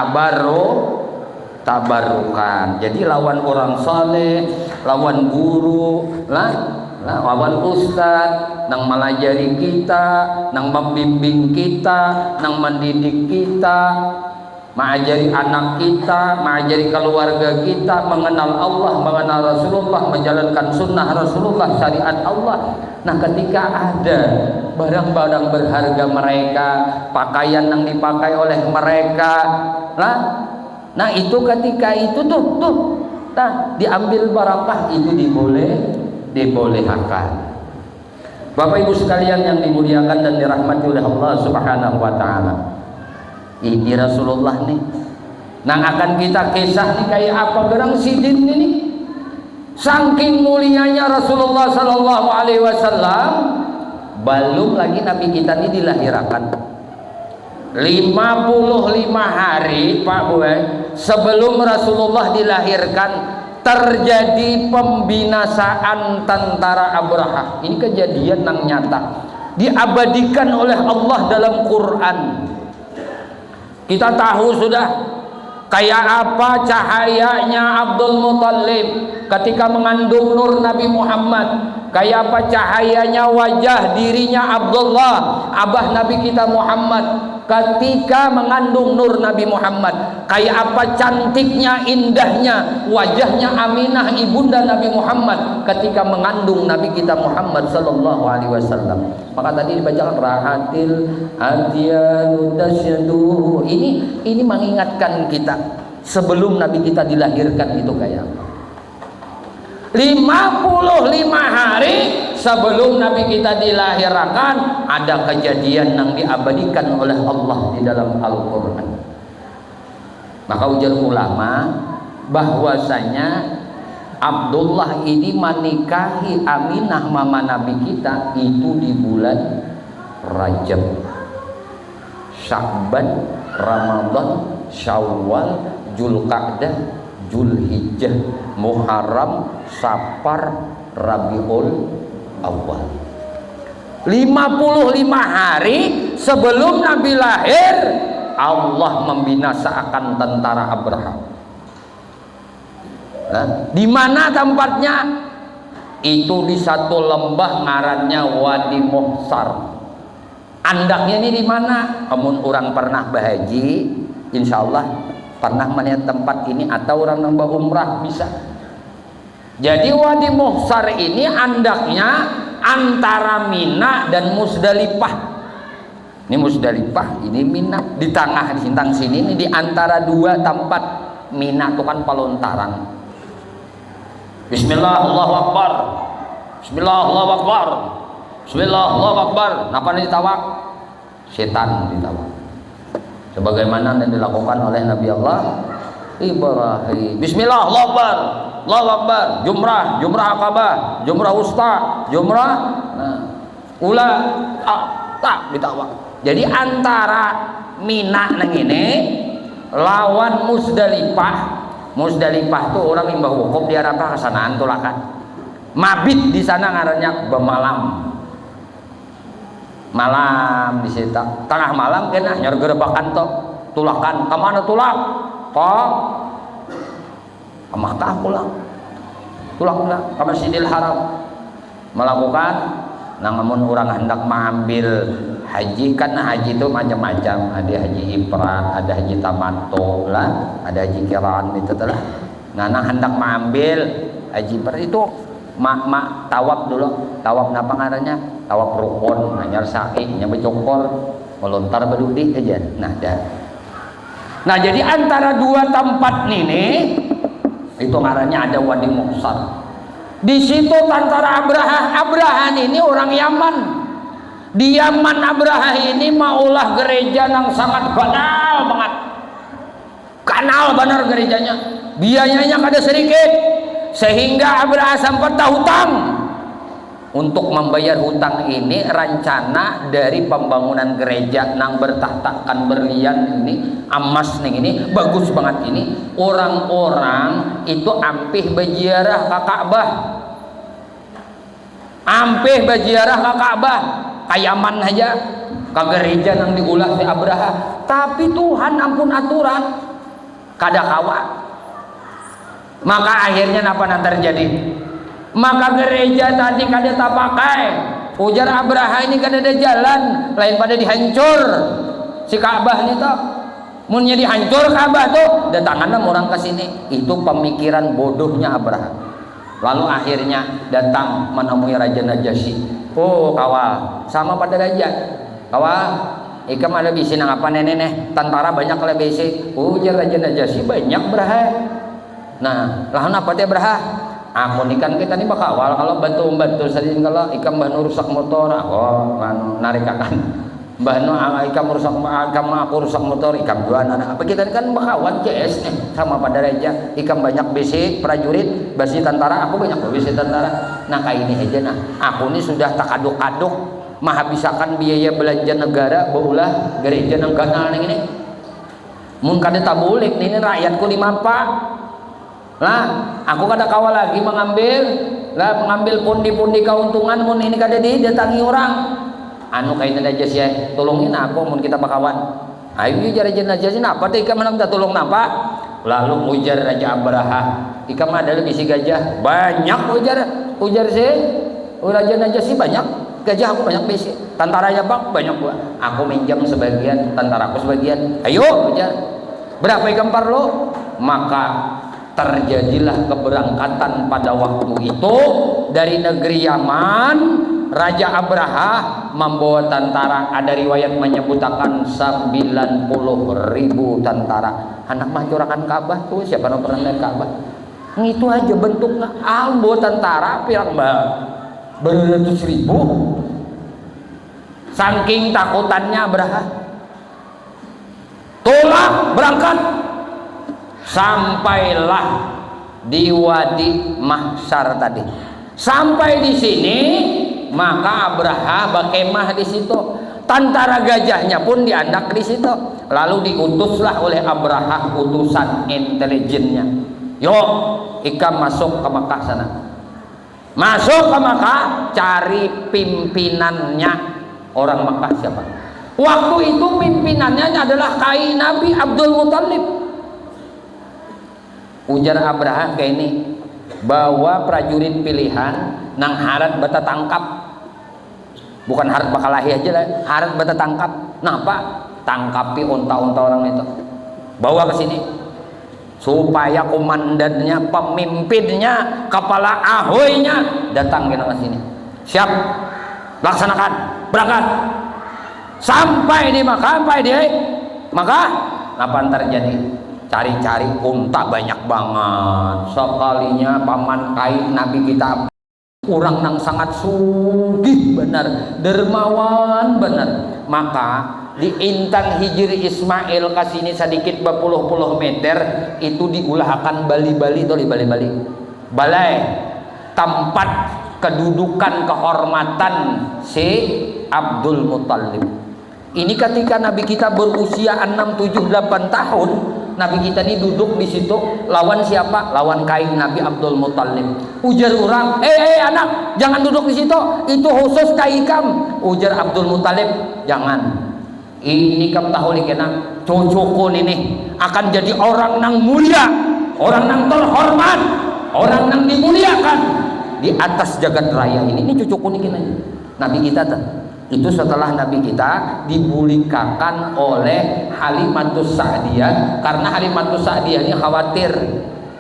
tabarukan. Jadi lawan orang saleh, lawan guru, lawan ustad nang melajari kita, nang membimbing kita, nang mendidik kita, mengajari anak kita, mengajari keluarga kita mengenal Allah, mengenal Rasulullah, menjalankan sunnah Rasulullah, syariat Allah. Nah ketika ada barang-barang berharga mereka, pakaian yang dipakai oleh mereka, nah itu ketika itu diambil barakah, itu dibolehkan. Bapak Ibu sekalian yang dimuliakan dan dirahmati oleh Allah Subhanahu wa taala. Ini Rasulullah nih. Nang akan kita kisah nih kayak apa gerang sidin ini. Saking mulianya Rasulullah sallallahu alaihi wasallam, belum lagi Nabi kita ini dilahirkan. 55 hari Pak Boy sebelum Rasulullah dilahirkan terjadi pembinasaan tentara Abraha. Ini kejadian yang nyata diabadikan oleh Allah dalam Quran. Kita tahu sudah kayak apa cahayanya Abdul Muthalib ketika mengandung nur Nabi Muhammad, kayak apa cahayanya wajah dirinya Abdullah abah Nabi kita Muhammad ketika mengandung nur Nabi Muhammad, kayak apa cantiknya indahnya wajahnya Aminah ibunda Nabi Muhammad ketika mengandung Nabi kita Muhammad sallallahu alaihi wasallam. Maka tadi dibacakan rahatil adyanu tasyadu. Ini mengingatkan kita sebelum Nabi kita dilahirkan itu kayak apa. 55 hari sebelum Nabi kita dilahirkan ada kejadian yang diabadikan oleh Allah di dalam Al-Quran. Maka ujar ulama bahwasanya Abdullah ini menikahi Aminah mama Nabi kita itu di bulan Rajab, Sya'ban, Ramadan, Syawal, Zulqa'dah, Zulhijjah, Muharram, Safar, Rabiul Awal. 55 hari sebelum Nabi lahir Allah membinasakan tentara Abraha. Di mana tempatnya? Itu di satu lembah ngarannya Wadi Muhsar. Andaknya ini di mana? Amun orang pernah berhaji, insya Allah pernah melihat tempat ini atau orang nambah umrah bisa. Jadi Wadi Muhsar ini andaknya antara Mina dan Musdalifah. Ini Musdalifah, ini Mina. Di tengah di sintang sini ini di antara dua tempat. Mina itu kan pelontaran. Bismillah Allahu Akbar. Bismillah Allahu Akbar. Bismillah Allahu Akbar. Napa ditawak? Setan ditawak. Sebagaimana yang dilakukan oleh Nabi Allah Ibrahim. Bismillah Allahu Akbar. Allahu Akbar. Jumrah, jumrah Aqabah, jumrah wusta, jumrah ula tak ditawak. Jadi antara Mina nang ini lawan Musdalifah. Musdalifah tuh orang imbah wukuf di Arafah kesanaan tulakan. Mabit di sana ngarannya bemalam. Malam di situ. Tengah malam kena nyor gerebakan tok tulakan. Kemana tulak? Kok? Ke Makkah pulang. Tulak pulang ke Masjidil Haram. Melakukan namun orang hendak mengambil haji, karena haji itu macam-macam, ada haji ifrad, ada haji tamattu lah, ada haji kiraan itu telah. Nah, hendak mengambil haji ifrad itu mak tawaf dulu. Tawaf napa ngarannya? Tawaf rukun, nanyar sa'i, nya becokor, melontar bedudi aja. Nah, jadi antara dua tempat ini itu ngarannya ada Wadi Muhsar. Di situ tentara Abraha ini orang Yaman. Di Yaman Abraha ini maulah gereja yang sangat banal banget. Kanal benar gerejanya. Biayanya kada sedikit. Sehingga Abraha sempat hutang. Untuk membayar hutang ini rencana dari pembangunan gereja nang bertahtakan berlian ini, emas nih ini bagus banget ini. Orang-orang itu ampih berziarah ke Ka'bah. Ampih berziarah ke Ka'bah. Kayaman aja ke gereja nang diulah si Abraha. Tapi Tuhan ampun aturan kada kawa. Maka akhirnya apa yang terjadi? Maka gereja tadi kada tak pakai. Ujar Abraha ini kada ada jalan lain pada dihancur si Ka'bah ini toh. Munnya dihancur Ka'bah tuh datangannya orang ke sini. Itu pemikiran bodohnya Abraha. Lalu akhirnya datang menemui Raja Najasyi. Oh kawa sama pada raja. Kawa ikam ada bisi nang apa nenek tentara banyak le bisi. Ujar Raja Najasyi banyak Abraha. Nah, lahan apa teh Abraha? Aku nih kan kita nih bakawal kalau bantu sadin kalau ikam banu rusak motor aku narik akan banu ikam rusak aku rusak motor ikam dua anak apa kita kan bakawan CS nih sama pada raja ikam banyak besi prajurit besi tentara aku banyak besi tentara nah kayak ini aja nah aku nih sudah tak aduk-aduk menghabiskan biaya belanja negara baulah gereja negara ini mun kada tabulik ini rakyatku di mapa lah aku kada kawal lagi mengambil pundi-pundi keuntungan mun ini kada didatangi orang anu kain aja sih tolongin aku mun kita bakawan ayo ujar aja sih napa teh ikam menang tolong napa lalu ujar Raja Abraha ikam ada lebih si gajah banyak ujar sih Raja Najasyi banyak gajah aku banyak besi tentaranya bang banyak gua aku minjam sebagian tentaraku sebagian ayo ujar berapa ikam perlu maka terjadilah keberangkatan pada waktu itu dari negeri Yaman. Raja Abraha membawa tentara, ada riwayat menyebutkan 90.000 tentara. Anak mancurakan Ka'bah tuh siapa yang pernah lihat Ka'bah? Itu aja bentuknya bawa tentara pirang beratus ribu. Saking takutannya Abraha. Tolak berangkat. Sampailah di Wadi Mahsyar tadi. Sampai di sini maka Abraha berkemah di situ. Tentara gajahnya pun dianak di situ. Lalu diutuslah oleh Abraha utusan intelijennya. Yuk, ikam masuk ke Makkah sana. Masuk ke Makkah, cari pimpinannya orang Makkah siapa? Waktu itu pimpinannya adalah Kai Nabi Abdul Muthalib. Ujar Abraha kayak ini bawa prajurit pilihan nang harat bata tangkap bukan harat bakalahi aja lah harat bata tangkap nah pak tangkapi unta-unta orang itu bawa ke sini supaya komandannya pemimpinnya kepala ahoynya datang ke sini siap laksanakan berangkat sampai di Makkah maka apa terjadi cari-cari unta banyak banget sekalinya paman Kai Nabi kita orang yang sangat sugih benar dermawan benar maka di Intan Hijri Ismail kasini sedikit berpuluh-puluh meter itu diulahkan balai balai tempat kedudukan kehormatan si Abdul Muthalib ini ketika Nabi kita berusia 6, 7, 8 tahun Nabi kita ini duduk di situ lawan siapa? Lawan Kain Nabi Abdul Muthalib. Ujar orang, anak, jangan duduk di situ. Itu khusus kaikam. Ujar Abdul Muthalib, jangan. Ini kamu tahu nih kena cucuku ini akan jadi orang yang mulia, orang yang terhormat, orang yang dimuliakan di atas jagat raya ini. Ini cucuku nih kena. Nabi kita itu setelah Nabi kita dibulikakan oleh Halimatus Sa'diyah karena Halimatus Sa'diyah ini khawatir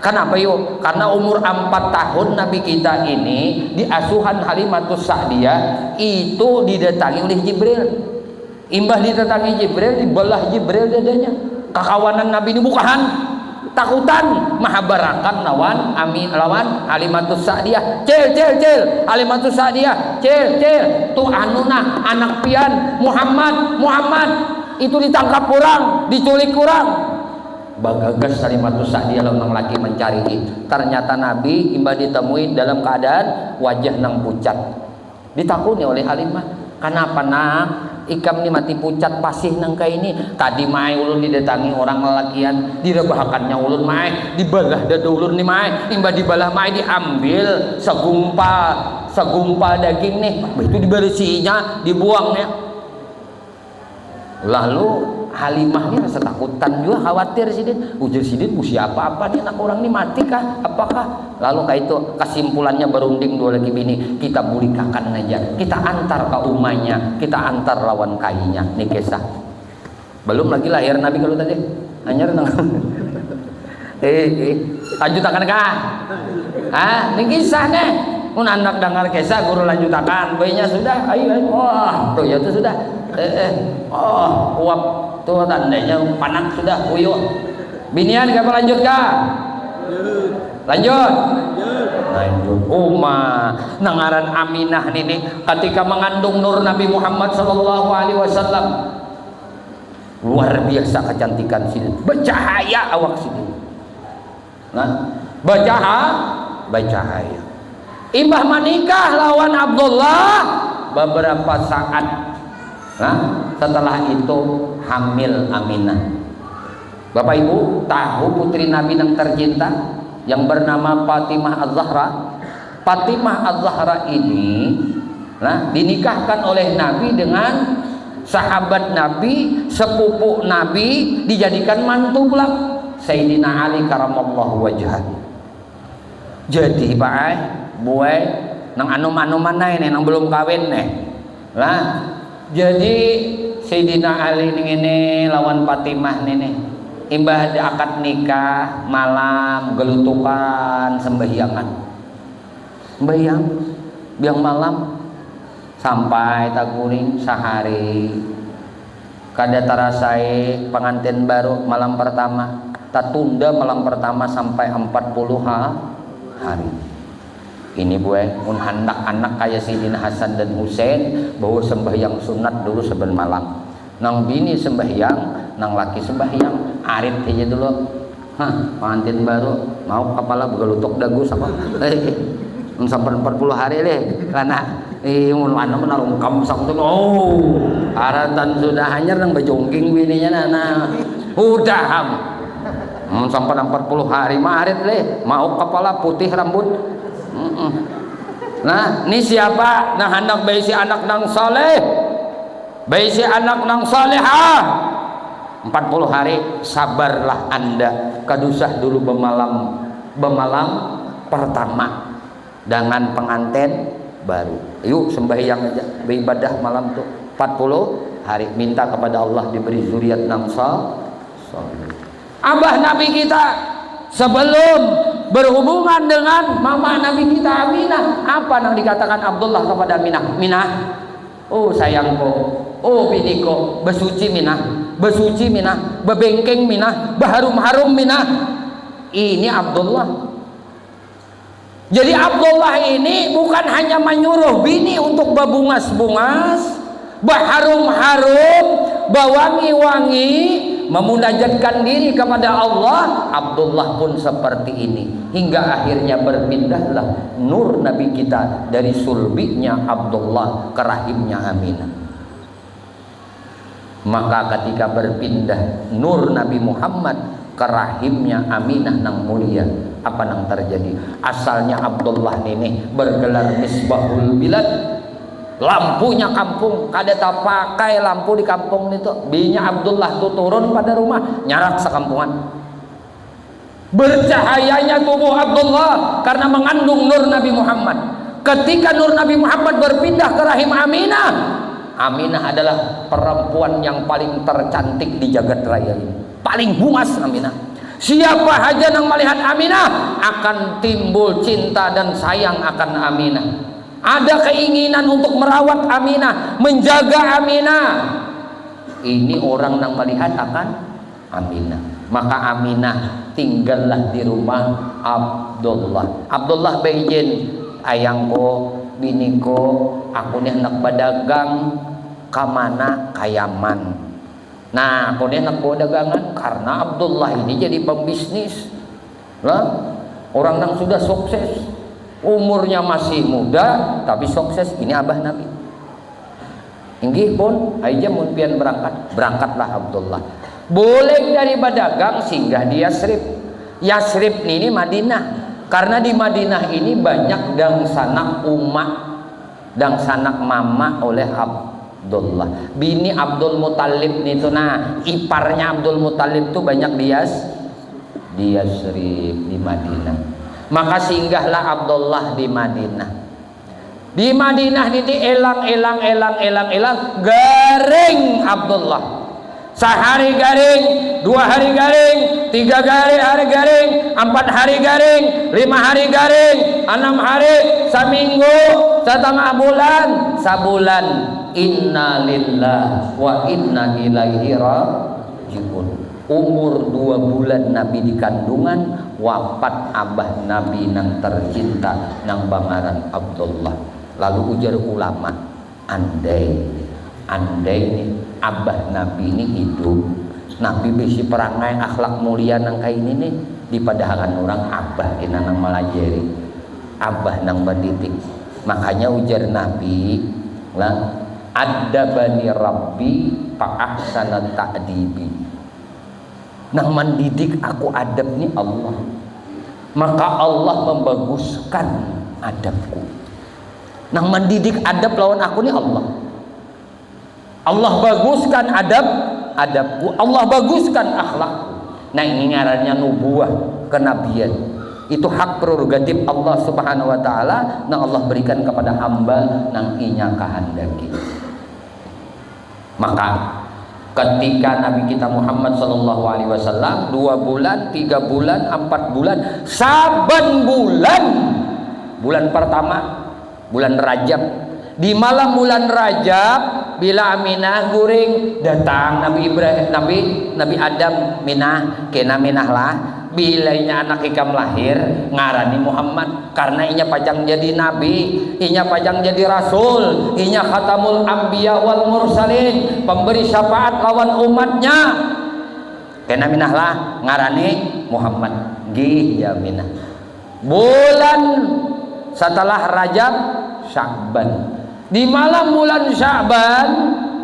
kenapa yuk? Karena umur 4 tahun Nabi kita ini di asuhan Halimatus Sa'diyah itu didatangi oleh Jibril imbah didatangi Jibril dibelah Jibril dadanya kekawanan Nabi ini bukan takutan mahabarakan lawan Halimatus Sa'diyah cil Halimatus Sa'diyah cil tuh anuna anak pian Muhammad itu ditangkap kurang diculik kurang bagagas Halimatus Sa'diyah lawan laki mencari ternyata Nabi imbah ditemui dalam keadaan wajah nang pucat ditakuni oleh Halimah kenapa nak ikam ni mati pucat pasih nangka ini tadi mai ulun didatangi orang lelakian direbahakannya ulun mai dibalah dada ulun ni mai imba dibalah mai diambil segumpal daging nih itu dibersihinya dibuangnya lalu Halimah ini rasa takutan juga khawatir sidin ujar sidin usia apa nih anak orang ini mati kah apakah lalu kayak itu kesimpulannya berunding dua lagi bini kita bulikakan aja kita antar ke umahnya kita antar lawan kainya nih kisah belum lagi lahir Nabi kalau tadi hanya lanjutakan kah ini kisah nih mun anak dengar kisah guru lanjutakan bayinya sudah ayo wah tuh ya tuh sudah uap tuh tandanya panas sudah uyuh binian kapan lanjut kah lanjut Nah itu nangaran Aminah nini ketika mengandung Nur Nabi Muhammad sallallahu alaihi wasallam. Luar biasa kecantikan sini, bercahaya awak sini. Nah, bercahaya. Imbah menikah lawan Abdullah beberapa saat. Nah, setelah itu hamil Aminah. Bapak Ibu tahu putri Nabi yang tercinta yang bernama Fatimah Az-Zahra. Fatimah Az-Zahra ini dinikahkan oleh Nabi dengan sahabat Nabi, sepupu Nabi, dijadikan mantu pula Sayyidina Ali karamallahu wajhah. Jadi Pak buai nang anu-anu mana ini nang belum kawin nih lah. Jadi Sayyidina Ali ini lawan Fatimah nih imbah akad nikah malam gelutukan sembahyangan biang malam sampai takuring sehari kada terasai pengantin baru malam pertama tak tunda malam pertama sampai 40 hari. Ini mun hendak anak kayak Sayyidina Hasan dan Husain bawa sembahyang sunat dulu seben malam. Nang bini sembahyang, nang laki sembahyang, arit aja dulu. Pengantin baru mau kepala begelutuk dagu sama. Sampai 40 hari deh karena mun anu menalung kamsak tuh. Aratan sudah hanyar nang bejongking bininya udah ham. Sampai 40 hari mah arit deh, mau kepala putih rambut. Nah, ini siapa? Nah, hendak bayi si anak nang saleh. Bayi si anak nang salehah. 40 hari sabarlah Anda. Kadusah dulu bemalam pertama dengan pengantin baru. Yuk sembahyang aja, beribadah malam tuh 40 hari minta kepada Allah diberi zuriat nang saleh. Abah Nabi kita sebelum berhubungan dengan mama Nabi kita Aminah, apa yang dikatakan Abdullah kepada Aminah? Minah, oh sayangku, oh biniku, besuci Minah, bebengkeng Minah, berharum-harum Minah. Ini Abdullah. Jadi Abdullah ini bukan hanya menyuruh bini untuk berbungas-bungas, berharum-harum, berwangi-wangi, memunajatkan diri kepada Allah. Abdullah pun seperti ini hingga akhirnya berpindahlah nur Nabi kita dari sulbinya Abdullah ke rahimnya Aminah. Maka ketika berpindah nur Nabi Muhammad ke rahimnya Aminah nang mulia, apa nang terjadi? Asalnya Abdullah ini bergelar misbahul bilad, lampunya kampung, kada tak pakai lampu di kampung itu. Binya Abdullah tuh turun pada rumah nyarak sekampungan. Bercahayanya tubuh Abdullah karena mengandung nur Nabi Muhammad. Ketika nur Nabi Muhammad berpindah ke rahim Aminah, Aminah adalah perempuan yang paling tercantik di jagat raya ini, paling bungas Aminah. Siapa aja yang melihat Aminah akan timbul cinta dan sayang akan Aminah. Ada keinginan untuk merawat Aminah, menjaga Aminah. Ini orang yang melihat akan Aminah. Maka Aminah tinggallah di rumah Abdullah. Abdullah beijin, ayangku, biniku, aku nih hendak berdagang kamana kayaman. Nah, aku nih hendak bawa dagangan karena Abdullah ini jadi pembisnis. Lah, orang yang sudah sukses. Umurnya masih muda tapi sukses. Ini abah Nabi. Inggih pun aja mun pian berangkatlah Abdullah. Boleh dari badagang singgah di Yasrib. Yasrib ini Madinah. Karena di Madinah ini banyak dang sanak umat, dang sanak mama oleh Abdullah. Bini Abdul Muthalib itu iparnya Abdul Muthalib itu banyak di Yasrib di Madinah. Maka singgahlah Abdullah di Madinah. Di Madinah ini elang garing Abdullah. Sehari garing, 2 hari garing, 3 hari garing, 4 hari garing, 5 hari garing, 6 hari, seminggu, setengah bulan, sebulan. Inna lillah wa inna ilaihi rajiun. umur 2 bulan Nabi di kandungan, wafat abah Nabi nang tercinta nang bangaran Abdullah. Lalu ujar ulama, andai nih abah Nabi ini hidup, Nabi bisi perangai akhlak mulia nang kayak ini nih, di padahalan orang abah ina nang melajari, abah nang mendidik. Makanya ujar Nabi lah, adabani rabbi fa'ahsana ta'dibi. Nang mendidik aku adab nih Allah, maka Allah membaguskan adabku. Nang mendidik adab lawan aku nih Allah, Allah baguskan adabku, Allah baguskan akhlakku. Nah ini ngarannya nubuah, kenabian. Itu hak prerogatif Allah Subhanahu wa taala nang Allah berikan kepada hamba nang inya kahandaki. Maka ketika Nabi kita Muhammad sallallahu alaihi wasallam 2 bulan, 3 bulan, 4 bulan, saban bulan pertama bulan Rajab, di malam bulan Rajab bila Aminah guring datang Nabi Ibrahim, Nabi Adam minah kena minah lah. Bilanya anak ikam lahir ngarani Muhammad, karena inya pajang jadi nabi, inya pajang jadi rasul, inya khatamul anbiya wal mursalin, pemberi syafaat lawan umatnya. Kena minah lah ngarani Muhammad. Gih ya minah. Bulan setelah Rajab Sya'ban. Di malam bulan Sya'ban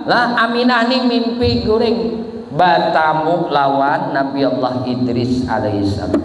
lah Aminah nih mimpi guring batamu lawan Nabi Allah Idris alaihissalam.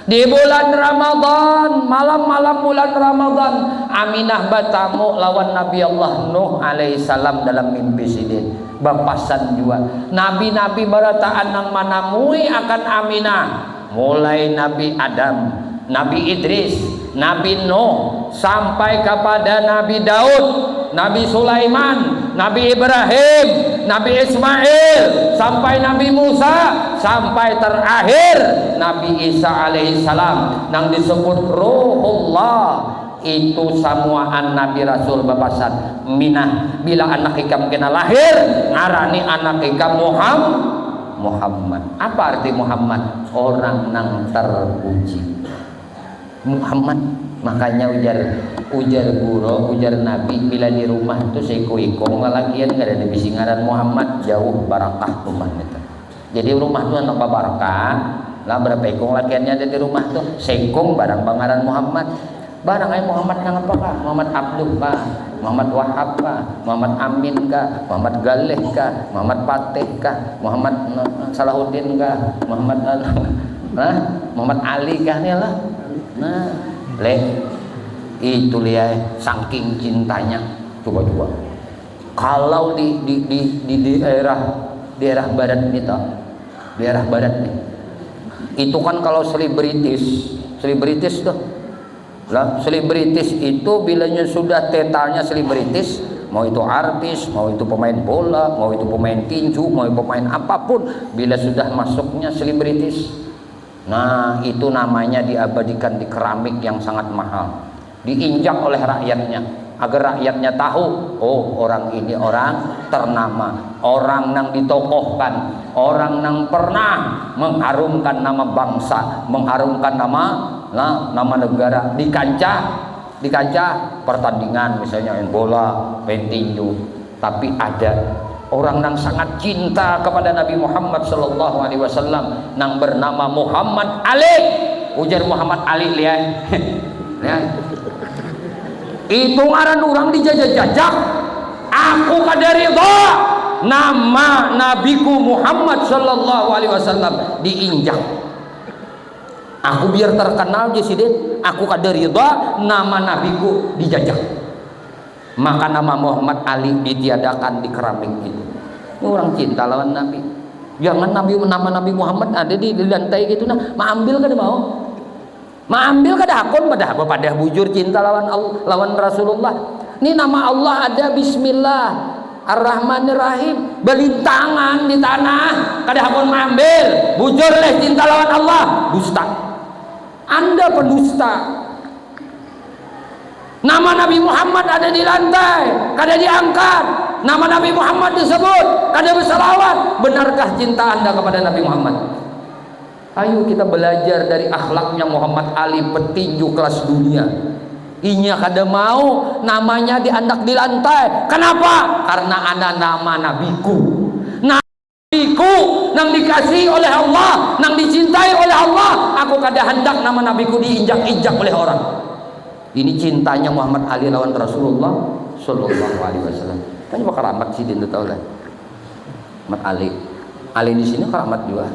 Di bulan Ramadan, malam-malam bulan Ramadan, Aminah batamu lawan Nabi Allah Nuh alaihissalam dalam mimpi sidin. Bapasan juga nabi-nabi barataan nang manamui akan Aminah, mulai Nabi Adam, Nabi Idris, Nabi Nuh, sampai kepada Nabi Daud, Nabi Sulaiman, Nabi Ibrahim, Nabi Ismail, sampai Nabi Musa, sampai terakhir Nabi Isa alaihissalam nang disebut Ruhullah. Itu samuaan Nabi Rasul bapasan minah bila anak ikam kena lahir ngarani anak ikam Muhammad. Apa arti Muhammad? Orang nang terpuji. Muhammad, makanya ujar guru, ujar Nabi bila di rumah tuh seko-ikong lalakian gak ada bisi ngaran Muhammad, jauh barakah rumah itu. Jadi rumah tuh anak barakah lah, berapa ikong lakiannya ada di rumah tuh sekong barang bangaran Muhammad. Barang ay Muhammad nang apa kah? Muhammad Abdul kah? Muhammad Wahab kah? Muhammad Amin kah? Muhammad Galeh kah? Muhammad Pateh kah? Muhammad Salahuddin kah? Muhammad Muhammad Ali kah nih lah. Nah, itu lihat saking cintanya. Coba kalau di daerah barat nih toh, daerah barat nih, itu kan kalau selebritis tuh lah, selebritis itu bilanya sudah tetalnya selebritis, mau itu artis, mau itu pemain bola, mau itu pemain tinju, mau itu pemain apapun, bila sudah masuknya selebritis, nah itu namanya diabadikan di keramik yang sangat mahal, diinjak oleh rakyatnya agar rakyatnya tahu, oh orang ini orang ternama, orang yang ditokohkan, orang yang pernah mengharumkan nama bangsa, mengharumkan nama negara di kancah pertandingan, misalnya main bola, main tinju. Tapi ada orang yang sangat cinta kepada Nabi Muhammad sallallahu alaihi wasallam yang bernama Muhammad Ali. Ujar Muhammad Ali lihat. Itu ngaran orang dijajak-jajak. Aku kada ridha nama nabiku Muhammad sallallahu alaihi wasallam diinjak. Aku biar terkenal Jesiden, aku kada ridha nama nabiku dijajak. Maka nama Muhammad Ali ditiadakan di keramik itu. Ini orang cinta lawan Nabi. Jangan nama Nabi Muhammad ada di lantai gitu nah, ambil kada mau. Ambil kada hakon pada bujur cinta lawan Rasulullah. Ini nama Allah ada Bismillah Ar-Rahmanir-Rahim, belintangan di tanah kada hakon ambil, bujur leh cinta lawan Allah, dusta. Anda pendusta. Nama Nabi Muhammad ada di lantai, kada diangkat. nama Nabi Muhammad disebut, kada bersalawat. Benarkah cinta Anda kepada Nabi Muhammad? Ayo kita belajar dari akhlaknya Muhammad Ali, petinju kelas dunia. Inya kada mau namanya diandak di lantai. Kenapa? Karena ana nama nabiku. Nabiku nang dikasih oleh Allah, nang dicintai oleh Allah. Aku kada hendak nama nabiku diinjak-injak oleh orang. Ini cintanya Muhammad Ali lawan Rasulullah Sallallahu Alaihi Wasallam. Kan apa keramat sih dia tahu lah. Muhammad Ali. Ali di sini keramat juga.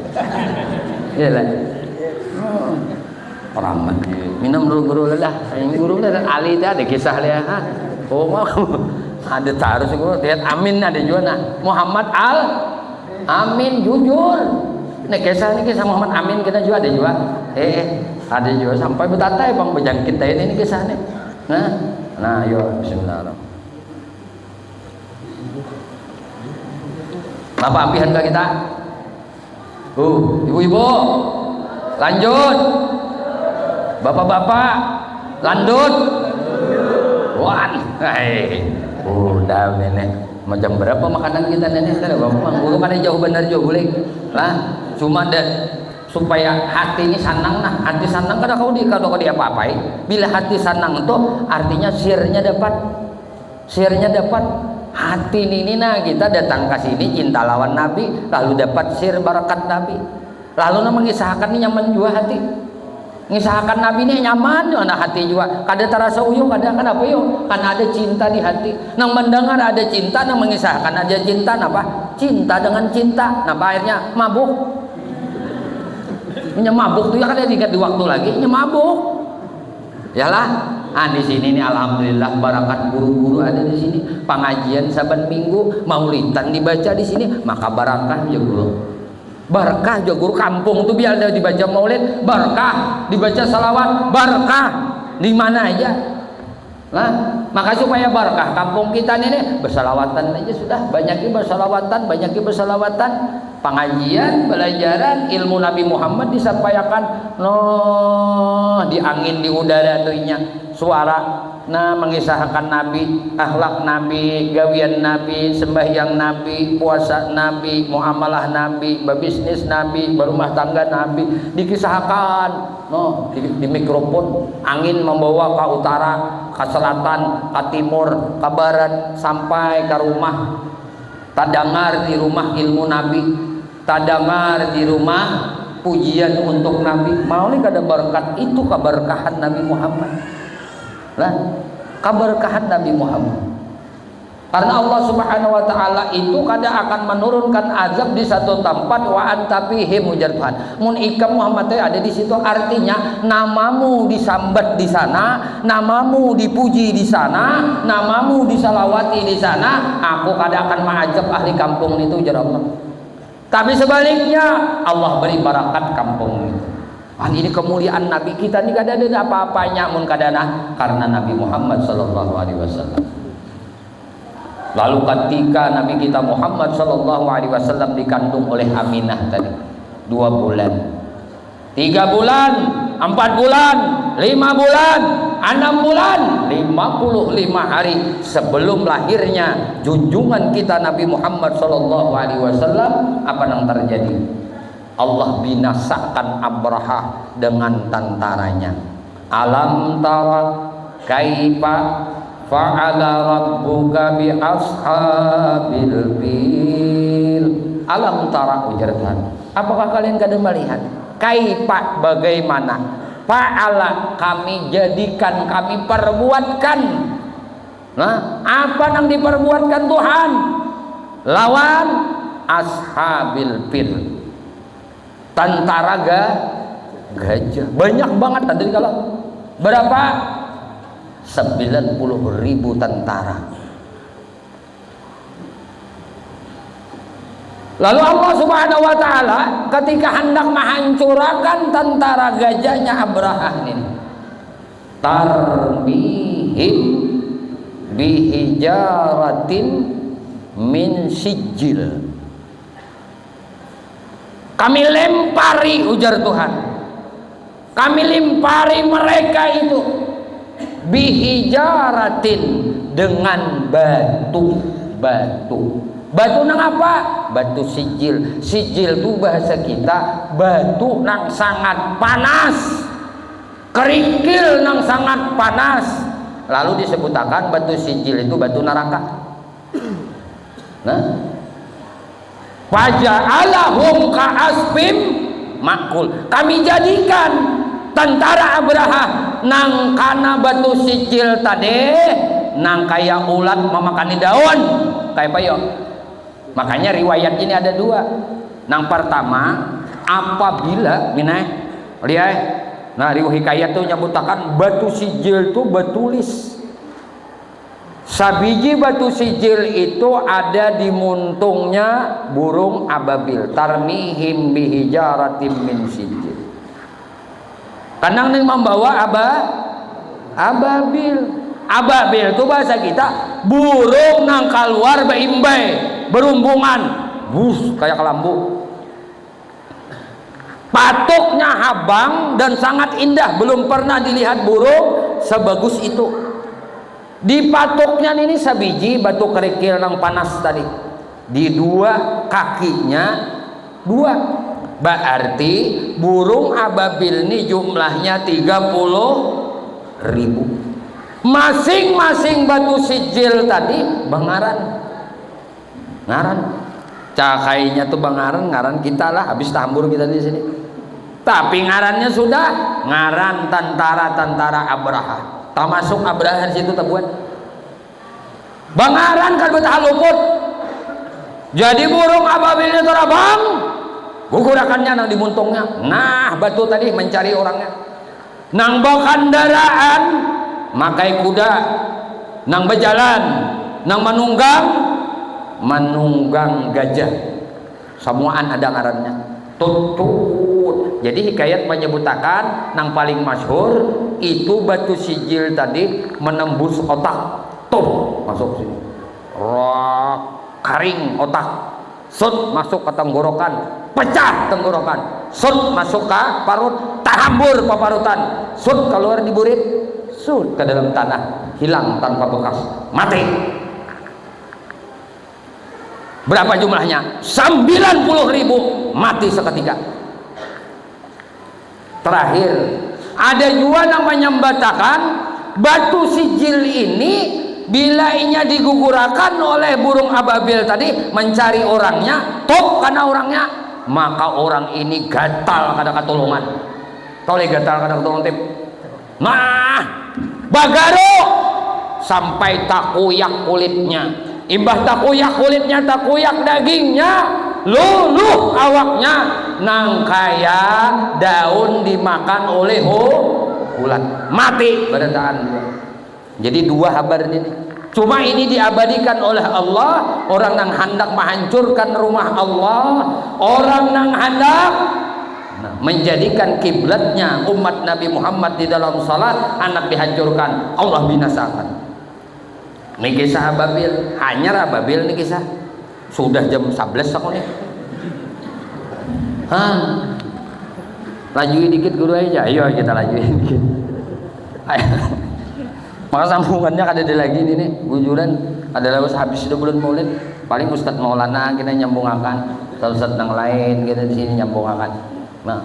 Iya lah. Keramat. Minum guru lah. Yang guru lah Ali itu ada kisah dia. Oh mau ada taruh sih guru. Lihat Amin ada juga nah. Muhammad Al Amin jujur. Nih kisah Muhammad Amin kita juga ada juga. Ada juga sampai betatai bang berjangkit ini kisahnya. Nah, ayo bismillahirrahmanirrahim. Apa ampihan ke kita? Ibu-ibu lanjut. Bapak-bapak lanjut. Udah nenek. Macam berapa makanan kita nenek sekarang? Guru kan jauh benar jauh boleh lah. Cuma supaya hati ini sanang nah. Hati sanang kada kau dia apa-apain. Bila hati sanang itu artinya sirnya dapat. Sirnya dapat. Hati ini nah kita datang ke sini cinta lawan Nabi, lalu dapat sir barakat Nabi. Lalu nah mengisahkan ini nyaman juga hati. Mengisahkan Nabi ini nyaman mana hati juga. Kada terasa uyuh, kada kenapa uyuh? Karena ada cinta di hati. Nang mendengar ada cinta, nang mengisahkan ada cinta, napa? Cinta dengan cinta. Napa akhirnya mabuk. Mabuk tuh ya kan diingat di waktu lagi, mabuk. Yalah. Di sini nih alhamdulillah barakat guru-guru ada di sini. Pengajian saban minggu, maulidan dibaca di sini, maka barakah ya guru. Barakah ya guru kampung tuh biar ada dibaca maulid, barakah dibaca salawat, barakah di mana aja. Nah, maka supaya barakah kampung kita ini bersalawatan aja sudah, banyakin bersalawatan, banyakin bersalawatan. Pengajian, pelajaran ilmu Nabi Muhammad disampaikan di angin di udara tuhnya suara mengisahkan Nabi, akhlak Nabi, gawian Nabi, sembahyang Nabi, puasa Nabi, muamalah Nabi, berbisnis Nabi, berumah tangga Nabi dikisahkan di mikrofon. Angin membawa ke utara, ke selatan, ke timur, ke barat sampai ke rumah. Tadengar di rumah ilmu Nabi, tadengar di rumah pujian untuk Nabi. Mau nih kada berkat itu keberkahan Nabi Muhammad. Lah, keberkahan Nabi Muhammad. Karena Allah Subhanahu wa taala itu kada akan menurunkan azab di satu tempat wa anta fihi mujar Tuhan. Mun ikam Muhammad ada di situ artinya namamu disambat di sana, namamu dipuji di sana, namamu disalawati di sana, aku kada akan mengajab ahli kampung itu ujar Allah. Tapi sebaliknya Allah beri barakat kampung itu. Ini kemuliaan Nabi kita ini kada ada apa-apanya mun kadana karena Nabi Muhammad sallallahu alaihi wasallam. Lalu ketika Nabi kita Muhammad sallallahu alaihi wasallam dikandung oleh Aminah tadi 2 bulan, 3 bulan, 4 bulan, 5 bulan, 6 bulan, 55 hari sebelum lahirnya junjungan kita Nabi Muhammad sallallahu alaihi wasallam, apa yang terjadi? Allah binasakan Abraha dengan tentaranya. Alam tara kaifa fa'ala rabbuka bi ashabil fil. Alam tara ujar Tuhan. Apakah kalian kada melihat? Kaifa bagaimana? Fa'ala kami jadikan, kami perbuatkan. Nah, apa yang diperbuatkan Tuhan? Lawan ashabil fil. Tentara gajah banyak banget tadi kalau berapa 90.000 tentara. Lalu Allah Subhanahu wa taala ketika hendak menghancurkan tentara gajahnya Abraha ini tarbihim bihijaratin min sijil. Kami lempari ujar Tuhan. Kami lempari mereka itu bihijaratin dengan batu batu. Batu nang apa? Batu sijil. Sijil itu bahasa kita batu nang sangat panas, kerikil nang sangat panas. Lalu disebutakan batu sijil itu batu neraka. Nah, faja'alahum ka'asfim makul. Kami jadikan tentara Abraha nang kana batu sijil tadi nang kaya ulat memakani daun kayak payo. Makanya riwayat ini ada dua. Nang pertama, apabila minah lihat, nah riwayat hikayat itu nyebutakan batu sijil itu batulis. Sabiji batu sijil itu ada di muntungnya burung ababil, tarmihim bihijaratim min sijil. Kanang ini membawa ababil. Ababil itu bahasa kita burung nang keluar beimbai, berumbungan, bus kayak kelambu. Patuknya habang dan sangat indah, belum pernah dilihat burung sebagus itu. Di patuknya ini sabiji batu kerikil nang panas tadi. Di dua kakinya dua. Berarti burung ababil ini jumlahnya 30.000. Masing-masing batu sijil tadi bangaran. Ngaran. Cakainya tuh bangaran, ngaran kita lah, habis tambur kita di sini. Tapi ngarannya sudah ngaran tentara Abraha. Tak masuk Abraha di situ tak buat. Bangaran kan betah luput. Jadi burung ababilnya terabang. Gugurakannya nang di muntungnya. Nah, batu tadi mencari orangnya. Nang bawa kendaraan, makai kuda, nang berjalan, nang manunggang gajah. Semuaan ada ngarannya. Tutut. Jadi hikayat menyebutakan nang paling masyhur itu batu sijil tadi menembus otak. Tuh masuk sini. Rok karing otak. Sut masuk ke tenggorokan, pecah tenggorokan. Sut masuk ke parut, tahambur paparutan. Sut keluar di burit, sut ke dalam tanah, hilang tanpa bekas, mati. Berapa jumlahnya? 90.000 mati seketika. Terakhir, ada juga yang menyembatakan batu sijil ini bila inya digugurakan oleh burung ababil tadi mencari orangnya, top karena orangnya, maka orang ini gatal kada katulungan. Tahu le gatal kada katulungan tip? Nah, bagaro sampai takuyak kulitnya. Imbah takuyak kulitnya, takuyak dagingnya, luluh awaknya, nang kaya daun dimakan oleh ulat, mati berataan. Jadi dua kabar ini. Cuma ini diabadikan oleh Allah. Orang nang hendak menghancurkan rumah Allah, orang nang hendak menjadikan kiblatnya umat Nabi Muhammad di dalam salat, anak dihancurkan, Allah binasakan. Ini kisah Ababil, hanya Ababil ini kisah. Sudah jam 11 aku nih. Lajuin dikit guru aja. Ayo kita lajuin dikit. Maka sambungannya ada lagi ini nih, gujuran adalah habis 2 bulan Maulid. Paling Ustadz Maulana kita nyambungakan, Ustadz yang lain kita di sini nyambungakan. Nah,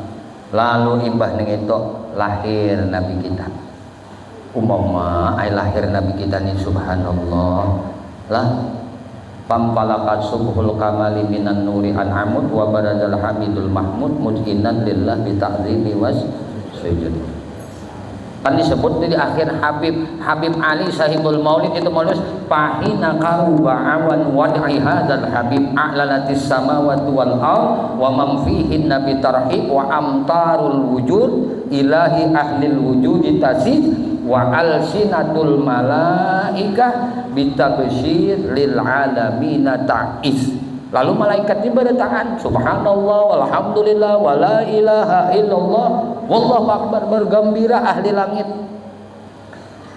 lalu imbah neng itu lahir Nabi kita. Umpama ay lahir Nabi kita nih, subhanallah lah, pampalakat subuhul kamali minan nuri an'amud wa baradal hamidul mahmud mudhinan lillah bita'zimi was sujud. Kan disebut di akhir Habib Ali sahibul maulid itu maulid fahina karuba awan wad'i hadzal habib a'lalatis samawati wal ard wa man fihi nabi tarhib wa amtarul wujud ilahi ahlil wujud tazid wa alsinatul malaikah bitabsyir lil alamina ta'is. Lalu malaikatnya berdatangan, subhanallah walhamdulillah wala ilaha illallah wallahu akbar, bergembira ahli langit.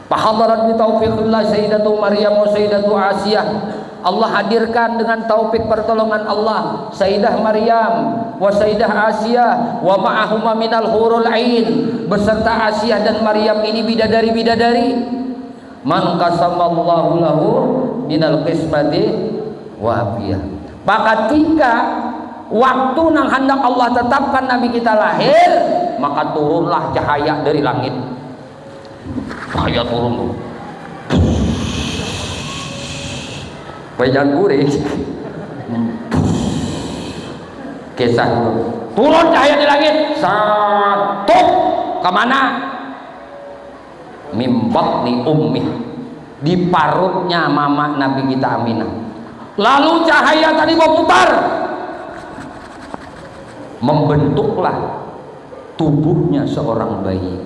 Fahadarat bi taufiqillah sayyidatu Maryam wa sayyidatu Asiyah. Allah hadirkan dengan taufik pertolongan Allah Sayyidah Maryam wa Sayyidah Asiyah wa ma'ahuma minal hurul ain, beserta Asiyah dan Maryam ini bidadari-bidadari. man qasamallahu lahu minal qismati wafiyah. Maka ketika waktu nang hendak Allah tetapkan Nabi kita lahir, maka turunlah cahaya dari langit. Cahaya turun tuh. Bayan kuring. Kisah turun cahaya di langit. Satu kemana? Mimbatni ummi, di parutnya mama Nabi kita Aminah. Lalu cahaya tadi berputar, membentuklah tubuhnya seorang bayi.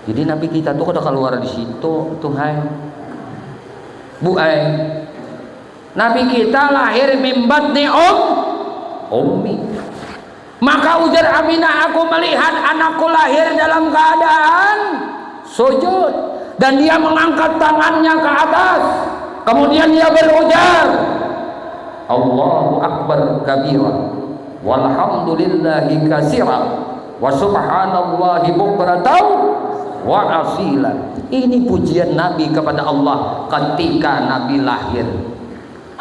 Jadi Nabi kita tuh udah keluar di situ tuh, hai Bu Nabi kita lahir mimbatni ummi. Maka ujar Aminah, aku melihat anakku lahir dalam keadaan sujud, dan dia mengangkat tangannya ke atas, kemudian dia berujar Allahu Akbar kabira walhamdulillahi katsira wa subhanallahi bukratan wa asila. Ini pujian Nabi kepada Allah ketika Nabi lahir.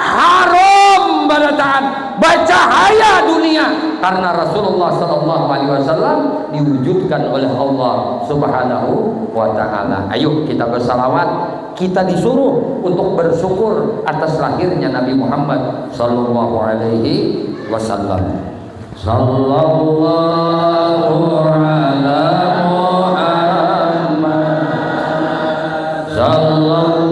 Haram barataan bercahaya dunia, karena Rasulullah SAW diwujudkan oleh Allah Subhanahu wa Ta'ala. Ayo kita bersalawat. Kita disuruh untuk bersyukur atas lahirnya Nabi Muhammad Sallallahu Alaihi Wasallam. Sallallahu ala Muhammad sallallahu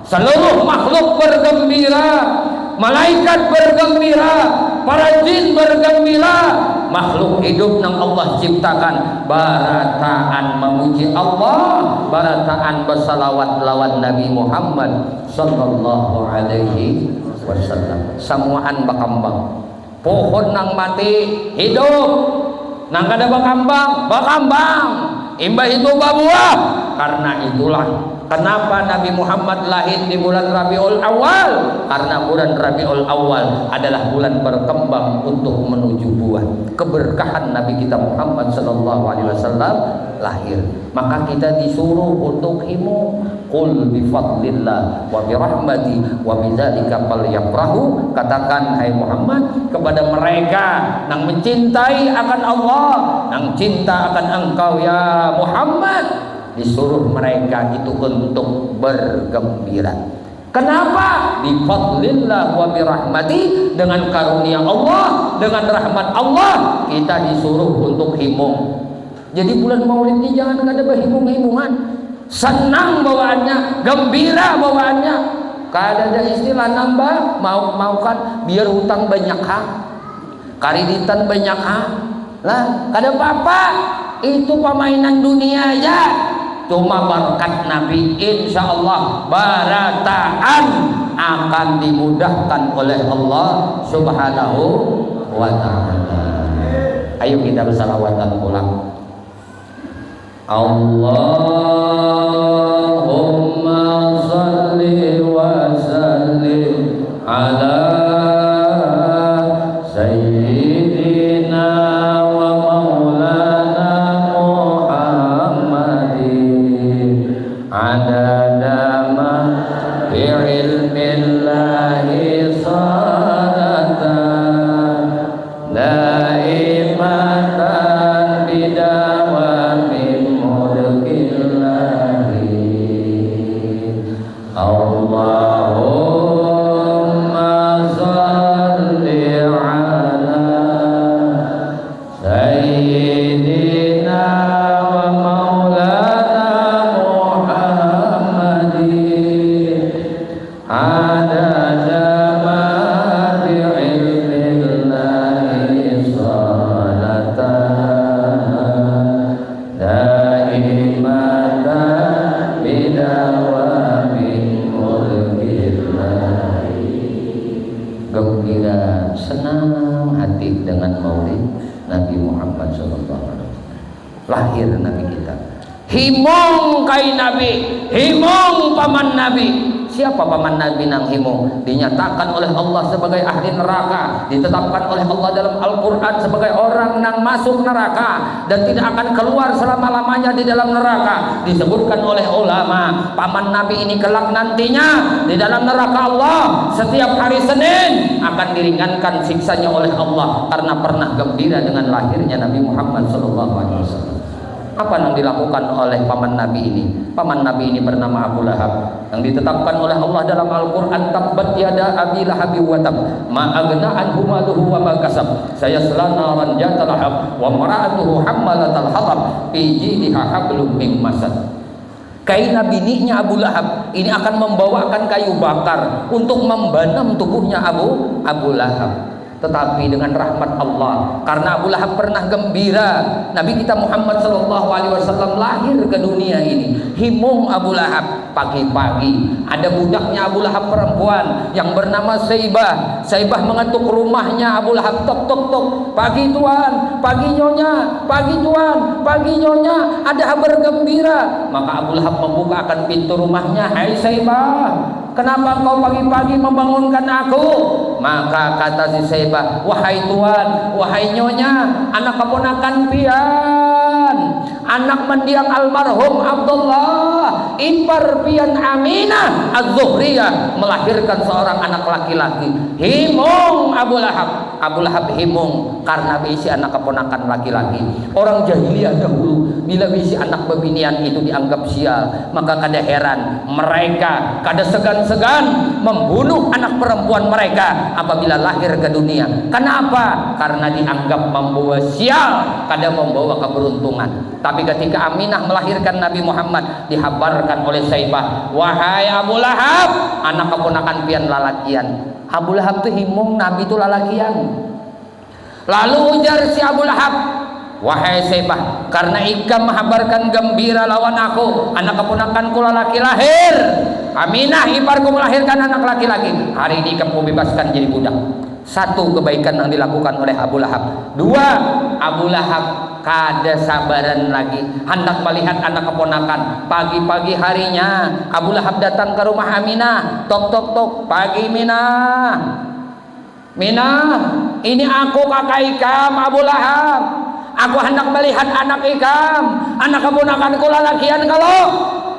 seluruh makhluk bergembira, malaikat bergembira, para jin bergembira, makhluk hidup yang Allah ciptakan barataan memuji Allah, barataan bersalawat lawan Nabi Muhammad sallallahu alaihi wasallam. Samuaan bakambang, pohon nang mati hidup, nang kada bakambang imbah itu babuah. Karena itulah kenapa Nabi Muhammad lahir di bulan Rabiul Awal, karena bulan Rabiul Awal adalah bulan berkembang untuk menuju buah. Keberkahan Nabi kita Muhammad sallallahu alaihi wasallam lahir. Maka kita disuruh untuk himu. Qul bi fadlillah wa bi rahmati wa bidzalika falyafrahu. Katakan hai Muhammad kepada mereka yang mencintai akan Allah, yang cinta akan engkau ya Muhammad, disuruh mereka itu untuk bergembira. Kenapa? Bi fadlillah wa bi rahmati, dengan karunia Allah, dengan rahmat Allah kita disuruh untuk himung. Jadi bulan Maulid ini jangan ada berhimung-himungan. Senang bawaannya, gembira bawaannya. kada ada istilah nambah, mau kan biar hutang banyak kariditan banyak lah, kada apa-apa, itu permainan dunia aja. Cuma berkat Nabi insya Allah barataan akan dimudahkan oleh Allah Subhanahu wa ta'ala. Ayo kita bersalawatan pulang. Allahumma salli wa sallim ala sayyidina wa maulana Muhammadin adada ma fi ilmillahi salatan daimatan bidawamin mulkillahi. Allahumma salli ala sayyidina wa maulana Muhammadin adada ma fi ilmillahi salatan daimatan bidawamin mulkillahi. Gembira, senang hati dengan maulid Nabi Muhammad SAW. Lahir Nabi kita, himong kai Nabi, himong paman Nabi. Siapa paman Nabi nang himong? Dinyatakan oleh Allah sebagai ahli neraka, ditetapkan oleh Allah dalam Al-Quran sebagai orang nang masuk neraka dan tidak akan keluar selama-lamanya di dalam neraka. Disebutkan oleh ulama, paman Nabi ini kelak nantinya di dalam neraka Allah setiap hari Senin akan diringankan siksanya oleh Allah karena pernah gembira dengan lahirnya Nabi Muhammad SAW. Apa yang dilakukan oleh paman Nabi ini? Paman Nabi ini bernama Abu Lahab, yang ditetapkan oleh Allah dalam Al-Quran, tabbat yada abi lahabi wa tab ma agna anhu maluhu wa ma kasab sayasla naran zata lahab wa mar'atuhu hammalatal hatab fi jidha hablum min masad. Kaina bininya Abu Lahab ini akan membawakan kayu bakar untuk membanam tubuhnya Abu Lahab. Tetapi dengan rahmat Allah, karena Abu Lahab pernah gembira Nabi kita Muhammad SAW lahir ke dunia ini, himung Abu Lahab. Pagi-pagi ada budaknya Abu Lahab perempuan yang bernama Saibah. Saibah mengetuk rumahnya Abu Lahab, tok tok tok, pagi tuan, pagi nyonya, pagi tuan, pagi nyonya, ada kabar gembira. Maka Abu Lahab membukakan pintu rumahnya, hai Saibah, kenapa engkau pagi-pagi membangunkan aku? Maka kata si Saibah, wahai tuan, wahai nyonya, anak keponakan pian, anak mendiang almarhum Abdullah ipar pian Aminah Az-Zuhriyah melahirkan seorang anak laki-laki. Himung Abu Lahab. Abu Lahab himung karena bisi anak keponakan laki-laki. Orang jahiliyah dahulu bila bisi anak bebinian itu dianggap sial, maka kada heran mereka kada segan-segan membunuh anak perempuan mereka apabila lahir ke dunia. Kenapa? Karena dianggap membawa sial, kada membawa keberuntungan. Tapi ketika Aminah melahirkan Nabi Muhammad, dihabarkan oleh Saibah, wahai Abu Lahab, anak keponakan pian lalakian. Abu Lahab itu himung, Nabi itu lalakian. Lalu ujar si Abu Lahab, wahai Saibah, karena ikam menghabarkan gembira lawan aku, anak keponakanku lelaki lahir. Aminah iparku melahirkan anak laki-laki. Hari ini kamu bebaskan jadi budak. Satu kebaikan yang dilakukan oleh Abu Lahab. Dua, Abu Lahab kada sabaran lagi hendak melihat anak keponakan. Pagi-pagi harinya Abu Lahab datang ke rumah Aminah, tok tok tok, pagi Minah, ini aku kakak ikam Abu Lahab. Aku hendak melihat anak ikam, anak keponakanku lalakian kalau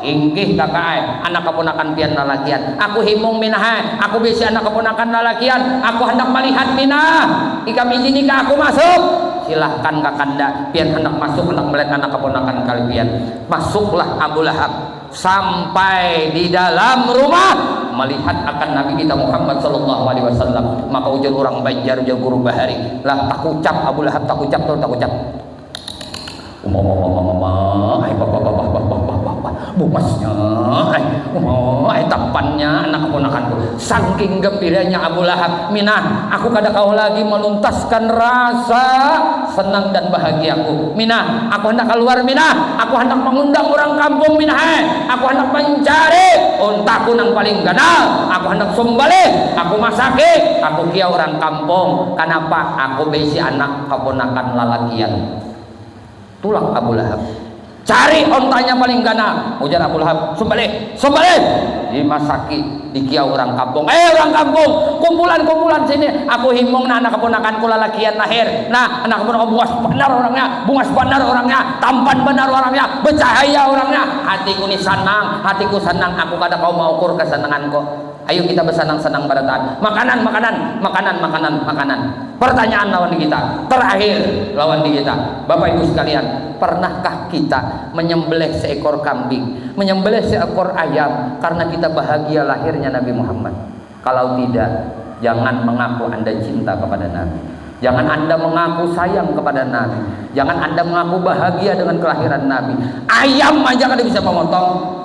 inggih kakak, anak keponakan pian lalakian. Aku himung Minah, aku bisa anak keponakan lalakian. Aku hendak melihat Minah, ikam izini ke aku masuk. Silahkan kakanda, pian hendak masuk, hendak melihat anak keponakan kalian. Masuklah Abu Lahab sampai di dalam rumah melihat akan Nabi kita Muhammad SAW. Maka ujar orang Banjar, ujar guru Bahari, lah tak ucap Abu Lahab, tak ucap tuh, tak ucap. bungasnya, tapannya anak keponakanku. Saking gembiranya Abu Lahab, Minah, aku kada kau lagi meluntaskan rasa senang dan bahagiaku. Minah, aku hendak keluar. Minah, aku hendak mengundang orang kampung. Minah, aku hendak mencari untaku nang paling ganal. Aku hendak sembelih, aku masake, aku kia orang kampung. Kenapa? Aku besi anak keponakan lalakian. Tulang Abu Lahab. Cari ontanya paling ganal. Ujar Abu Lahab, sembelih, sembelih. Dimasaki, dikia orang kampung. Orang kampung, kumpulan sini. Aku himung anak keponakanku lalakian lahir. Nah, anak keponakanku bungas benar orangnya, bungas benar orangnya, tampan benar orangnya, bercahaya orangnya. Hatiku ini senang, hatiku senang. Aku kada kau mau ukur kesenanganku. Ayo kita bersenang-senang pada taat. Makanan. Pertanyaan lawan di kita. Terakhir lawan di kita. Bapak Ibu sekalian, pernahkah kita menyembelih seekor kambing, menyembelih seekor ayam karena kita bahagia lahirnya Nabi Muhammad? Kalau tidak, jangan mengaku Anda cinta kepada Nabi. Jangan Anda mengaku sayang kepada Nabi. Jangan Anda mengaku bahagia dengan kelahiran Nabi. Ayam aja kada bisa memotong,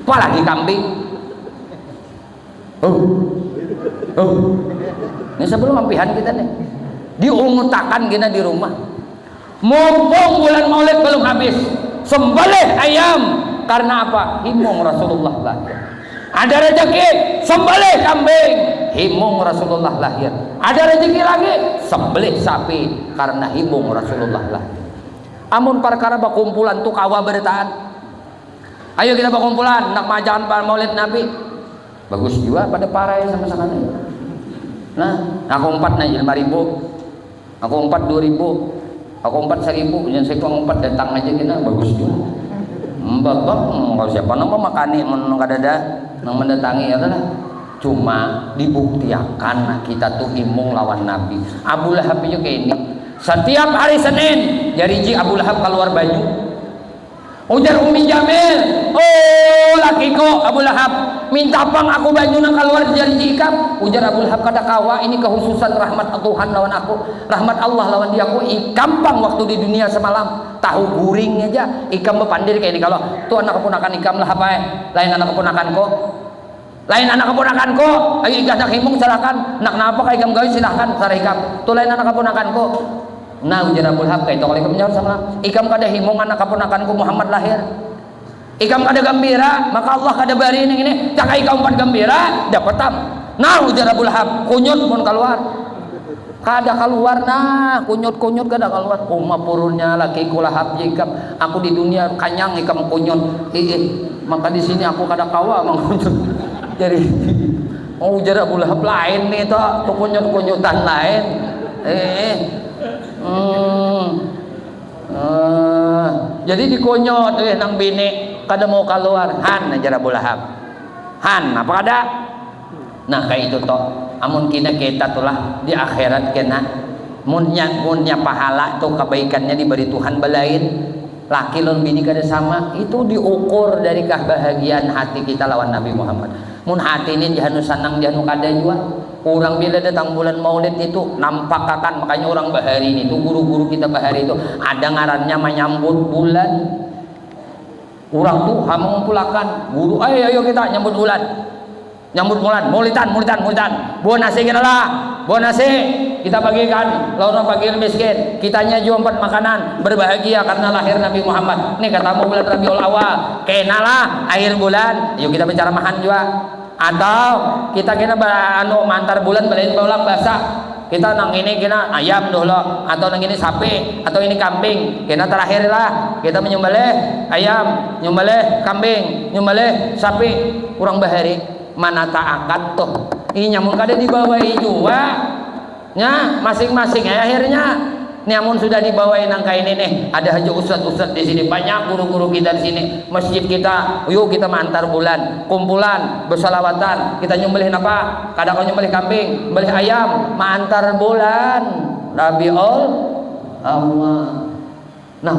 apalagi kambing. Ini sebelum ampihan kita nih diungutakan kita di rumah. Mumpung bulan Maulid belum habis, sembelih ayam. Karena apa? Himung Rasulullah lahir. Ada rezeki, sembelih kambing. Himung Rasulullah lahir. Ada rezeki lagi, sembelih sapi. Karena himung Rasulullah lahir. Amun perkara bakumpulan tuh kawa beritaan. Ayo kita bakumpulan nak majakan para Maulid Nabi. Bagus juga pada para yang sama-sama. Nah, aku 4 na 5.000, aku 4 2.000, aku 4 1.000, yang saya 4 datang aja kita bagus juga. Mbak, kalau siapa nama makani mengadada nang mendatangi ya lah. Cuma dibuktikan kita tuh imung lawan Nabi. Abu Lahab itu kayak ini. Setiap hari Senin dari Abu Lahab keluar baju. Ujar Umi Jamil, oh lakiku Abu Lahab, minta pang aku baju nang keluar dari ikam. Ujar Abu Lahab, kada kawa, ini kehususan rahmat Tuhan lawan aku, rahmat Allah lawan dia aku. Ikam pang waktu di dunia semalam tahu guring aja, ikam bepandir kayak ini. Kalau tuh anak keponakan ikam lah apa lain anak keponakanku, lain anak keponakanku. Ayo ikam nak himung silakan, nak napa kayak ikam gawe silahkan sarah ikam. Tuh lain anak keponakanku. Nah, ujar Abu Lahab kayak itu kalau ikam menjawab sama ikam kada himung anak keponakanku Muhammad lahir. Ikam kada gembira, maka Allah kada bari ini cak ikam 4 gembira dapat tam. Nah, ujar Abu Lahab, kunyut pun keluar. Kada keluar, nah kunyut kada keluar. Purunnya laki ku Lahab ikam. Aku di dunia kanyang ikam kunyut. Maka di sini aku kada kawa mangkunyut. Jadi ujar Abu Lahab lain nih tuh kunyut-kunyutan lain. Jadi dikonyot nang bini kada mau keluar. Han ajar Abu Lahab. Han apa kada? Nah kayak itu toh. Amun kita tulah di akhirat kena munnya pahala tuh kebaikannya diberi Tuhan balain. Laki lawan bini kada sama, itu diukur dari kebahagiaan hati kita lawan Nabi Muhammad. Mun hati ini jahanu sanang jahanu kada juga. Orang bila datang bulan Maulid itu nampakakan, makanya orang bahari ini tuh guru-guru kita bahari itu ada ngarannya menyambut bulan. Orang tuh mengumpulkan guru, ayo kita nyambut bulan. Nyambut bulan, maulidan. Buah nasi kita lah, buah nasi kita bagikan, lawan bagi miskin. Kitanya juga 4 makanan, berbahagia karena lahir Nabi Muhammad. Nih katamu bulan Rabiul Awal, kenalah akhir bulan, yuk kita bicara makan juga. Atau kita mantar bulan belain baulang basah. Kita nang ini kena ayam dulu, atau nang ini sapi, atau ini kambing. Kita terakhir lah kita menyembelih ayam, nyembelih kambing, nyembelih sapi. Kurang bahari mana tak akad tuh. Ini nyamun kada dibawahi juga. Nya masing-masing akhirnya namun sudah dibawain nangka ini nih, ada haji ustad di sini, banyak guru-guru kita di sini, masjid kita, yuk kita mantar bulan, kumpulan, bersalawatan, kita nyembelih apa? Kadang kalau nyembelih kambing, nyembelih ayam, mantar bulan, Rabiul Allah. Nah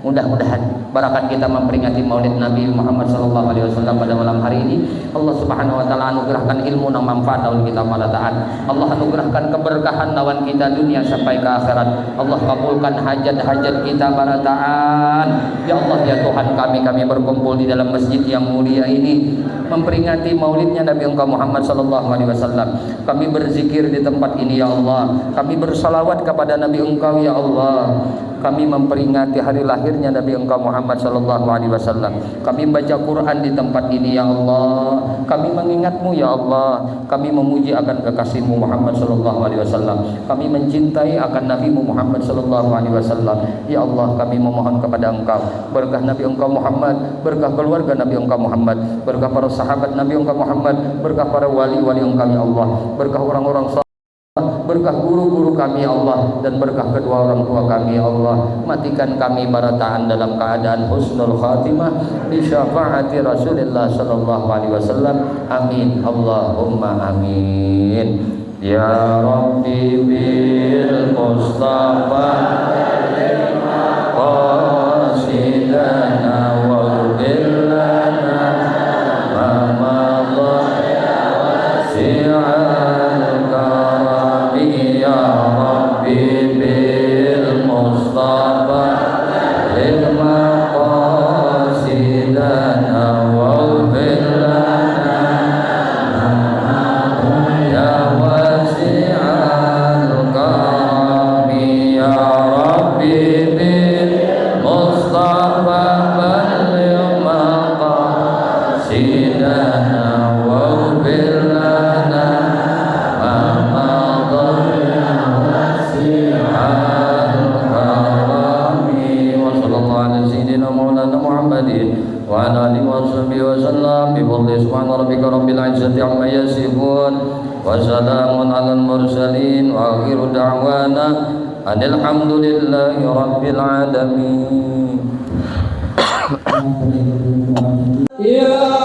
mudah-mudahan Barakat kita memperingati Maulid Nabi Muhammad sallallahu alaihi wasallam pada malam hari ini. Allah Subhanahu wa taala anugerahkan ilmu nang manfaat lawan kita pada taat. Allah anugerahkan keberkahan lawan kita dunia sampai ke akhirat. Allah kabulkan hajat-hajat kita pada taat. Ya Allah ya Tuhan kami berkumpul di dalam masjid yang mulia ini memperingati Maulidnya Nabi engkau Muhammad sallallahu alaihi wasallam. Kami berzikir di tempat ini ya Allah. Kami bersalawat kepada Nabi engkau ya Allah. Kami memperingati hari lahirnya Nabi engkau Muhammad sallallahu alaihi wasallam. Kami membaca Quran di tempat ini ya Allah. Kami mengingatmu ya Allah. Kami memuji akan kekasihmu Muhammad sallallahu alaihi wasallam. Kami mencintai akan Nabimu Muhammad sallallahu alaihi wasallam. Ya Allah, kami memohon kepada engkau berkah Nabi engkau Muhammad, berkah keluarga Nabi engkau Muhammad, berkah para sahabat Nabi engkau Muhammad, berkah para wali-wali engkau ya Allah, berkah orang-orang berkah guru-guru kami ya Allah, dan berkah kedua orang tua kami ya Allah. Matikan kami barataan dalam keadaan husnul khatimah bi syafaati Rasulullah sallallahu alaihi wasallam. Amin Allahumma amin. Ya Rabbi bil Mustafa qasidana wa billana ma wassalamun alal mursalin wa akhiru da'wana alhamdulillahi rabbil alamin. Ya